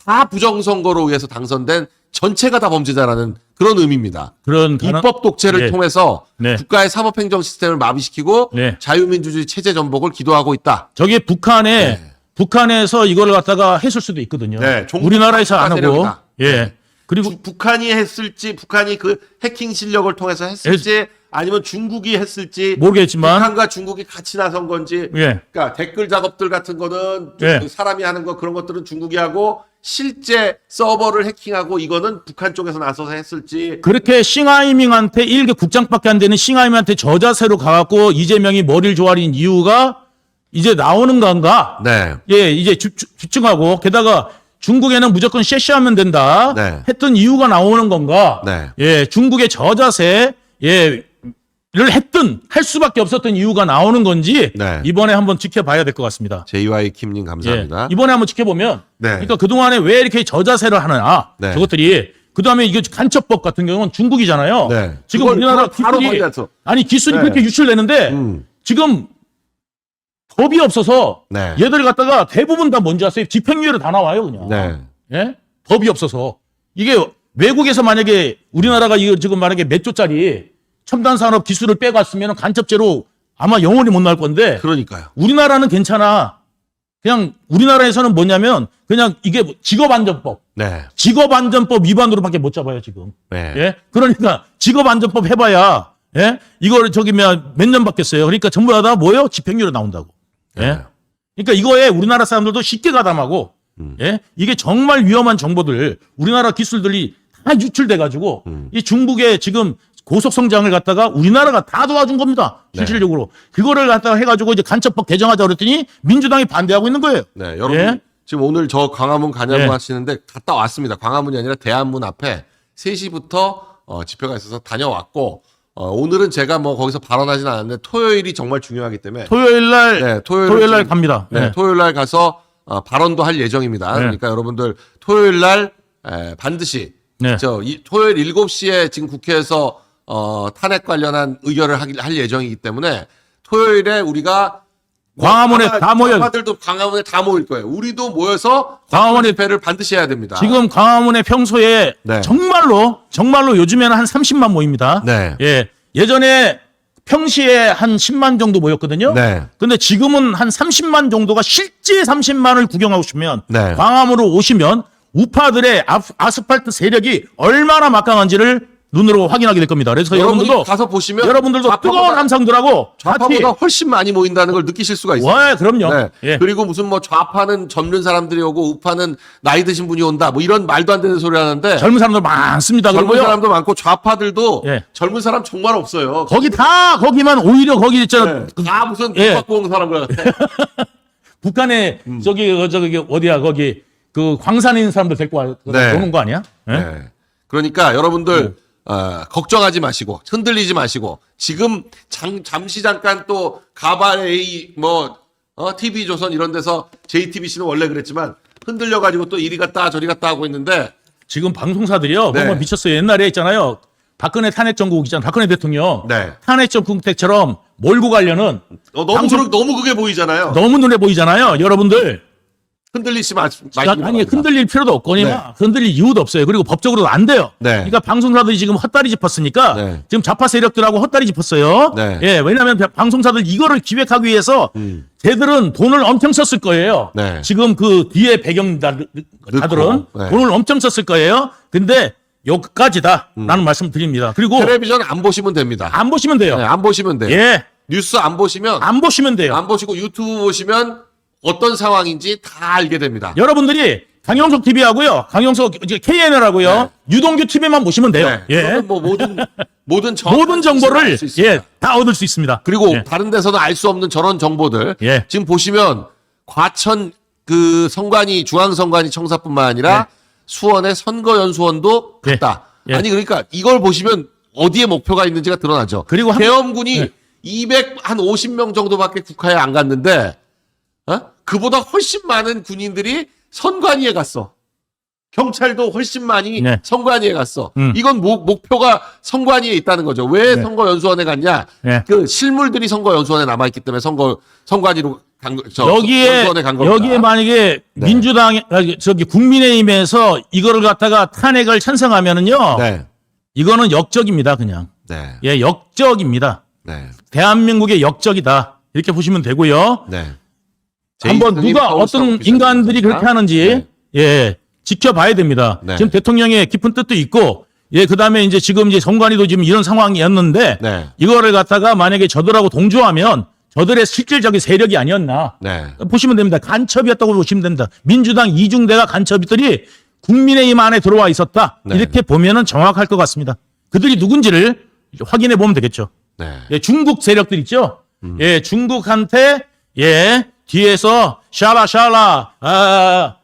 다 부정선거로 의해서 당선된 전체가 다 범죄자라는 그런 의미입니다. 그런 입법 독재를 예. 통해서 네. 국가의 사법행정 시스템을 마비시키고 네. 자유민주주의 체제 전복을 기도하고 있다. 저게 북한에서 이걸 갖다가 했을 수도 있거든요. 네, 종북 우리나라에서 안 하고. 세력이다. 예. 그리고 북한이 했을지 북한이 그 해킹 실력을 통해서 했을지 아니면 중국이 했을지 모르겠지만 북한과 중국이 같이 나선 건지 예. 그러니까 댓글 작업들 같은 거는 예. 그 사람이 하는 거 그런 것들은 중국이 하고 실제 서버를 해킹하고 이거는 북한 쪽에서 나서서 했을지 그렇게 싱하이밍한테 일개 국장밖에 안 되는 싱하이밍한테 저자세로 가갖고 이재명이 머리를 조아린 이유가 이제 나오는 건가? 네. 예, 이제 주증하고 게다가 중국에는 무조건 셰시하면 된다. 네. 했던 이유가 나오는 건가? 네. 예, 중국의 저자세 를 했든 할 수밖에 없었던 이유가 나오는 건지 네. 이번에 한번 지켜봐야 될 것 같습니다. JY 킴님 감사합니다. 예, 이번에 한번 지켜보면 네. 그러니까 그동안에 왜 이렇게 저자세를 하느냐 네. 저것들이 그다음에 이게 간첩법 같은 경우는 중국이잖아요. 네. 지금 그걸 우리나라 바로 기술이 걸려서. 기술이 네. 그렇게 유출되는데 지금 법이 없어서 네. 얘들 갖다가 대부분 다 뭔지 아세요? 집행유예로 다 나와요 그냥. 네. 예? 법이 없어서 이게 외국에서 만약에 우리나라가 이거 지금 만약에 몇 조짜리 첨단 산업 기술을 빼갔으면 간첩죄로 아마 영원히 못 나올 건데 그러니까요. 우리나라는 괜찮아. 그냥 우리나라에서는 뭐냐면 그냥 이게 직업안전법, 네. 직업안전법 위반으로밖에 못 잡아요 지금. 네. 예? 그러니까 직업안전법 해봐야 예? 이거를 저기 몇 년 받겠어요. 그러니까 전부 다 뭐예요? 집행유예 나온다고. 예? 네. 그러니까 이거에 우리나라 사람들도 쉽게 가담하고 예? 이게 정말 위험한 정보들 우리나라 기술들이 다 유출돼 가지고 이 중국의 지금 고속 성장을 갖다가 우리나라가 다 도와준 겁니다. 실질적으로. 그거를 갖다가 해가지고 이제 간첩법 개정하자 그랬더니 민주당이 반대하고 있는 거예요. 네, 여러분 예? 지금 오늘 저 광화문 간야문 예. 하시는데 갔다 왔습니다. 광화문이 아니라 대한문 앞에 3시부터 집회가 있어서 다녀왔고 오늘은 제가 뭐 거기서 발언하진 않았는데 토요일이 정말 중요하기 때문에 토요일 날 네, 토요일 날 갑니다. 네, 네. 토요일 날 가서 발언도 할 예정입니다. 네. 그러니까 여러분들 토요일 날 반드시 네. 토요일 7시에 지금 국회에서 탄핵 관련한 의결을 할 예정이기 때문에 토요일에 우리가 광화문에 다 모여. 좌파들도 광화문에 다 모일 거예요. 우리도 모여서 광화문에 집회를 반드시 해야 됩니다. 지금 광화문에 평소에 네. 정말로 정말로 요즘에는 한 30만 모입니다. 네. 예. 예전에 평시에 한 10만 정도 모였거든요. 네. 근데 지금은 한 30만 정도가 실제 30만을 구경하고 싶으면 네. 광화문으로 오시면 우파들의 아스팔트 세력이 얼마나 막강한지를 눈으로 확인하게 될 겁니다. 그래서 여러분이 여러분들도 가서 보시면 여러분들도 뜨거운 함성들하고 좌파보다 훨씬 많이 모인다는 걸 느끼실 수가 있어요. 와, 그럼요. 네. 예. 그리고 무슨 뭐 좌파는 젊은 사람들이 오고 우파는 나이 드신 분이 온다. 뭐 이런 말도 안 되는 소리 하는데 젊은 사람들 많습니다. 젊은 그리고요. 사람도 많고 좌파들도 예. 젊은 사람 정말 없어요. 거기만 오히려 거기 있잖아. 네. 다 무슨 예. 국밥공 사람들 같아. 북한에 저기 어디야 거기 그 광산에 있는 사람들 데리고 네. 오는 거 아니야? 예? 네. 그러니까 여러분들 걱정하지 마시고 흔들리지 마시고 지금 잠시 잠깐 또 가발 A TV조선 이런 데서 JTBC는 원래 그랬지만 흔들려 가지고 또 이리 갔다 저리 갔다 하고 있는데 지금 방송사들이요. 네. 정말 미쳤어요. 옛날에 있잖아요. 박근혜 탄핵 정국 있잖아요. 박근혜 대통령 네. 탄핵 정국택처럼 몰고 가려는 너무 그게 보이잖아요. 너무 눈에 보이잖아요. 여러분들 흔들리지 마시기 아니 바랍니다. 흔들릴 필요도 없거니와 네. 흔들릴 이유도 없어요. 그리고 법적으로도 안 돼요. 네. 그러니까 방송사들이 지금 헛다리 짚었으니까 네. 지금 좌파 세력들하고 헛다리 짚었어요. 네. 예, 왜냐하면 방송사들 이거를 기획하기 위해서 쟤들은 돈을 엄청 썼을 거예요. 네. 지금 그 뒤에 배경자들은 네. 돈을 엄청 썼을 거예요. 근데 여기까지다라는 말씀 드립니다. 그리고 텔레비전 안 보시면 됩니다. 안 보시면 돼요. 네, 안 보시면 돼요. 예, 뉴스 안 보시면 안 보시면 돼요. 안 보시고 유튜브 보시면 어떤 상황인지 다 알게 됩니다. 여러분들이 강영석 TV하고요, 강영석 KNL하고요, 네. 유동규 TV만 보시면 돼요. 네. 예, 그러면 뭐 모든 정보를 알수 있습니다. 예, 다 얻을 수 있습니다. 그리고 예. 다른 데서는 알 수 없는 저런 정보들 예. 지금 보시면 과천 그 선관위 중앙선관위 청사뿐만 아니라 네. 수원의 선거연수원도 예. 갔다. 예. 아니 그러니까 이걸 보시면 어디에 목표가 있는지가 드러나죠. 그리고 계엄군이 네. 250명 정도밖에 국가에 안 갔는데 그보다 훨씬 많은 군인들이 선관위에 갔어. 경찰도 훨씬 많이 네. 선관위에 갔어. 이건 목표가 선관위에 있다는 거죠. 왜 네. 선거연수원에 갔냐? 네. 그 실물들이 선거연수원에 남아있기 때문에 선관위로 여기에 연수원에 간 겁니다. 여기에 만약에 네. 민주당 국민의힘에서 이거를 갖다가 탄핵을 찬성하면은요, 네. 이거는 역적입니다, 그냥. 네. 예, 역적입니다. 네. 대한민국의 역적이다. 이렇게 보시면 되고요. 네. 한번 제이슨님 누가 서울서 어떤 오피셜 인간들이 기자입니다. 그렇게 하는지 네. 예, 지켜봐야 됩니다. 네. 지금 대통령의 깊은 뜻도 있고, 예, 그다음에 이제 지금 이제 선관위도 지금 이런 상황이었는데 네. 이거를 갖다가 만약에 저들하고 동조하면 저들의 실질적인 세력이 아니었나 네. 보시면 됩니다. 간첩이었다고 보시면 됩니다. 민주당 이중대가 간첩들이 국민의힘 안에 들어와 있었다. 네. 이렇게 보면은 정확할 것 같습니다. 그들이 누군지를 확인해 보면 되겠죠. 네. 예, 중국 세력들 있죠. 예, 중국한테 예, 뒤에서 샤라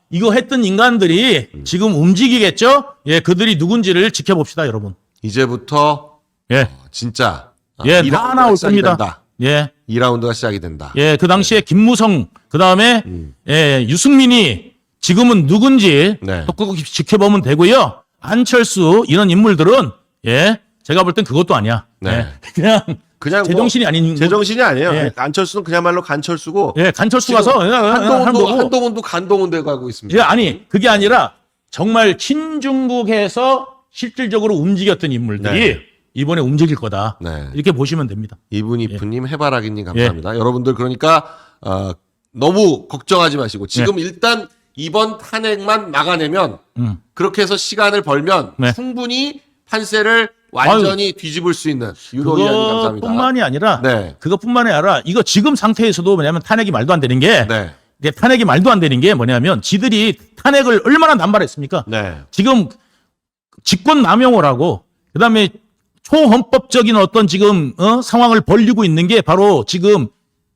이거 했던 인간들이 지금 움직이겠죠. 예, 그들이 누군지를 지켜봅시다, 여러분. 이제부터 예, 진짜 예, 2라운드가 다 나올 시작이 겁니다. 된다. 예, 2라운드가 시작이 된다. 예, 그 당시에 김무성, 그 다음에 예, 유승민이 지금은 누군지 네. 꼭 지켜보면 되고요. 안철수 이런 인물들은 예, 제가 볼 땐 그것도 아니야. 네. 예, 그냥 제정신이 아닌 제정신이 아니에요. 예. 안철수는 그야말로 간철수고 예, 간철수 가서 한동훈도 간동훈대 가고 있습니다. 예, 아니 그게 아니라 정말 친중국에서 실질적으로 움직였던 인물들이 네. 이번에 움직일 거다. 네. 이렇게 보시면 됩니다. 이분이프님, 해바라기님 예. 감사합니다. 여러분들 그러니까 너무 걱정하지 마시고 지금 일단 이번 탄핵만 막아내면 그렇게 해서 시간을 벌면 네. 충분히 판세를 완전히 뒤집을 수 있는 유도 의원님 감사합니다. 그것뿐만이 아니라 네. 그것뿐만이 아니라 이거 지금 상태에서도 뭐냐면 탄핵이 말도 안 되는 게 네. 이게 탄핵이 말도 안 되는 게 뭐냐면 지들이 탄핵을 얼마나 남발했습니까? 네. 지금 직권 남용을 하고 그다음에 초헌법적인 어떤 지금 상황을 벌리고 있는 게 바로 지금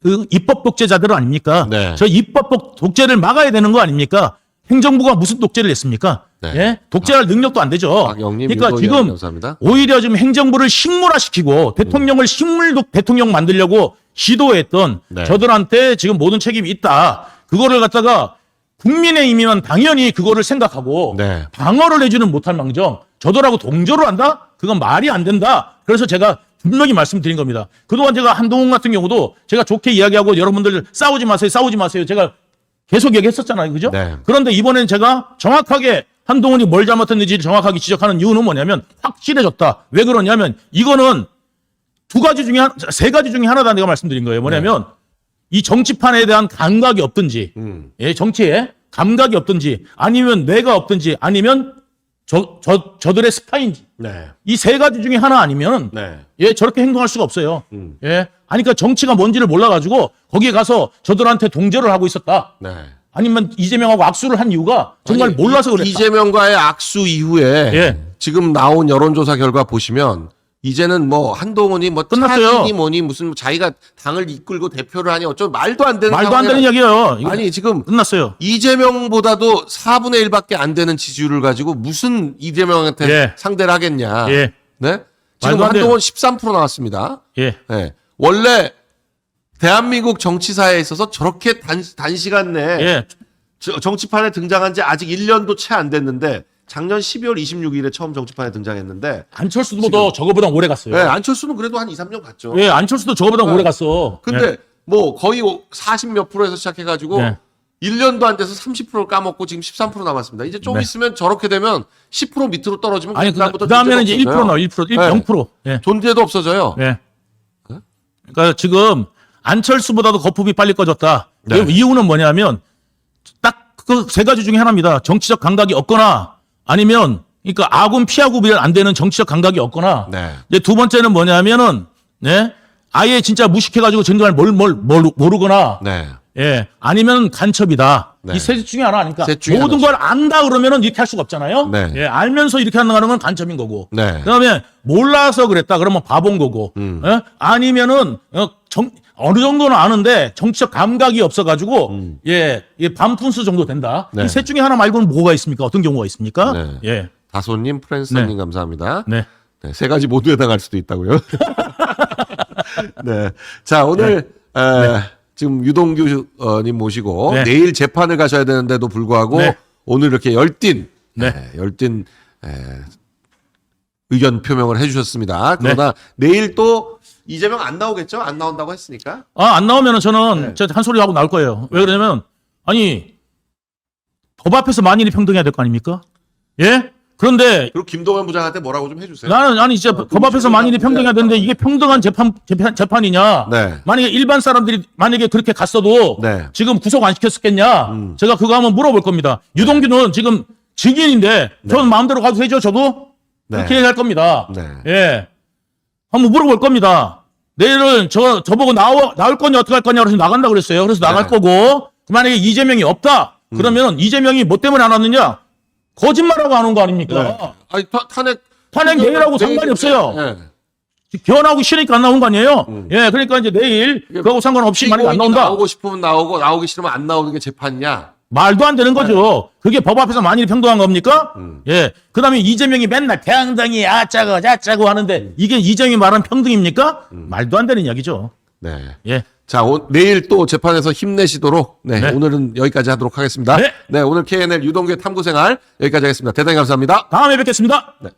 그 입법 독재자들 아닙니까? 네. 저 입법 독재를 막아야 되는 거 아닙니까? 행정부가 무슨 독재를 했습니까? 네. 예? 독재할 능력도 안 되죠. 박영님, 그러니까 유도 지금 이야기 감사합니다. 오히려 지금 행정부를 식물화시키고 대통령을 식물 대통령 만들려고 시도했던 네. 저들한테 지금 모든 책임이 있다. 그거를 갖다가 국민의힘이면 당연히 그거를 생각하고 네. 방어를 해주는 못할 망정 저들하고 동조를 한다? 그건 말이 안 된다. 그래서 제가 분명히 말씀드린 겁니다. 그동안 제가 한동훈 같은 경우도 제가 좋게 이야기하고 여러분들 싸우지 마세요. 싸우지 마세요. 제가 계속 얘기했었잖아요. 그죠? 네. 그런데 이번엔 제가 정확하게 한동훈이 뭘 잘못했는지 정확하게 지적하는 이유는 뭐냐면 확실해졌다. 왜 그러냐면 이거는 세 가지 중에 하나다 내가 말씀드린 거예요. 뭐냐면 이 정치판에 대한 감각이 없든지 예, 정치에 감각이 없든지 아니면 뇌가 없든지 아니면 저들의 스파인지 네. 이 세 가지 중에 하나 아니면 네. 예, 저렇게 행동할 수가 없어요. 예. 아니, 그러니까 정치가 뭔지를 몰라가지고 거기에 가서 저들한테 동조를 하고 있었다. 네. 아니면 이재명하고 악수를 한 이유가 정말 아니, 몰라서 그랬다. 이재명과의 악수 이후에 예. 지금 나온 여론조사 결과 보시면 이제는 뭐 한동훈이 뭐 끝났어요. 차진이 뭐니 무슨 자기가 당을 이끌고 대표를 하니 어쩌고 말도 안 되는 말도 안 상황이라- 되는 얘기예요. 이거 아니 지금 끝났어요. 이재명보다도 4분의 1밖에 안 되는 지지율을 가지고 무슨 이재명한테 예. 상대를 하겠냐. 예. 네? 지금 말도 안 돼요. 한동훈 13% 나왔습니다. 예. 네. 원래 대한민국 정치사에 있어서 저렇게 단시간 내에 예. 정치판에 등장한 지 아직 1년도 채 안 됐는데 작년 12월 26일에 처음 정치판에 등장했는데 안철수도 저거보다 오래 갔어요. 네, 안철수는 그래도 한 2, 3년 갔죠. 예, 안철수도 저거보다 네. 오래 갔어. 근데 예. 뭐 거의 40몇 프로에서 시작해가지고 네. 1년도 안 돼서 30%를 까먹고 지금 13% 남았습니다. 이제 좀 네. 있으면 저렇게 되면 10% 밑으로 떨어지면 아니, 그다음부터 그 다음에는 이제 존재도 1% 나와, 없어져요. 1%, 네. 0%. 예. 존재도 없어져요. 예. 그러니까 지금 안철수보다도 거품이 빨리 꺼졌다. 네. 그 이유는 뭐냐면 딱 그 세 가지 중에 하나입니다. 정치적 감각이 없거나 아니면 그러니까 아군 피하 구별 안 되는 정치적 감각이 없거나 네. 이제 두 번째는 뭐냐면은 네. 아예 진짜 무식해가지고 정말 뭘 모르거나 네. 예 아니면 간첩이다. 네. 이 셋 중에 하나 아니까 셋 중에 모든 하나죠. 걸 안다 그러면은 이렇게 할 수가 없잖아요. 네. 예 알면서 이렇게 하는 건 간첩인 거고. 네. 그다음에 몰라서 그랬다 그러면 바본 거고. 예? 아니면은 어느 정도는 아는데 정치적 감각이 없어가지고 예 반푼수 정도 된다. 네. 이 셋 중에 하나 말고는 뭐가 있습니까? 어떤 경우가 있습니까? 네. 예. 다소님, 프랜스님 네. 감사합니다. 네. 네, 세 가지 모두 해당할 수도 있다고요. 네. 자, 오늘 지금 유동규 님 모시고 네. 내일 재판을 가셔야 되는데도 불구하고 네. 오늘 이렇게 열띤 네. 열띤 의견 표명을 해주셨습니다. 네. 그러나 내일 또 이재명 안 나오겠죠? 안 나온다고 했으니까. 안 나오면은 저는 네. 한 소리 하고 나올 거예요. 왜 그러냐면 아니 법 앞에서 만인이 평등해야 될 거 아닙니까? 예? 그런데 그리고 김동연 부장한테 뭐라고 좀 해주세요. 나는 아니 진짜 법 앞에서 만인이 평등해야 되는데 이게 평등한 재판이냐? 네. 만약에 일반 사람들이 만약에 그렇게 갔어도 네. 지금 구속 안 시켰었겠냐? 제가 그거 한번 물어볼 겁니다. 유동규는 지금 증인인데 저는 마음대로 가도 되죠? 저도 네. 그렇게 얘기할 겁니다. 네. 예, 한번 물어볼 겁니다. 내일은 저보고 나올 거냐 어떻게 할 거냐 그래서 나간다 그랬어요. 그래서 나갈 네. 거고 만약에 이재명이 없다 그러면 이재명이 뭐 때문에 안 왔느냐? 거짓말하고 안 온 거 아닙니까? 네. 아니, 탄핵 내일하고 상관이 없어요. 네. 견하고 싫으니까 안 나온 거 아니에요? 예, 그러니까 이제 내일 그거하고 상관없이 만약에 안 피고인이 나온다. 나오고 싶으면 나오고 나오기 싫으면 안 나오는 게 재판이냐? 말도 안 되는 거죠. 그게 법 앞에서 만일이 평등한 겁니까? 예. 그 다음에 이재명이 맨날 평등이 아짜고 짜짜고 하는데 이게 이재명이 말하는 평등입니까? 말도 안 되는 이야기죠. 네. 예. 자, 내일 또 재판에서 힘내시도록 네, 네. 오늘은 여기까지 하도록 하겠습니다. 네. 네, 오늘 KNL 유동규의 탐구생활 여기까지 하겠습니다. 대단히 감사합니다. 다음에 뵙겠습니다. 네.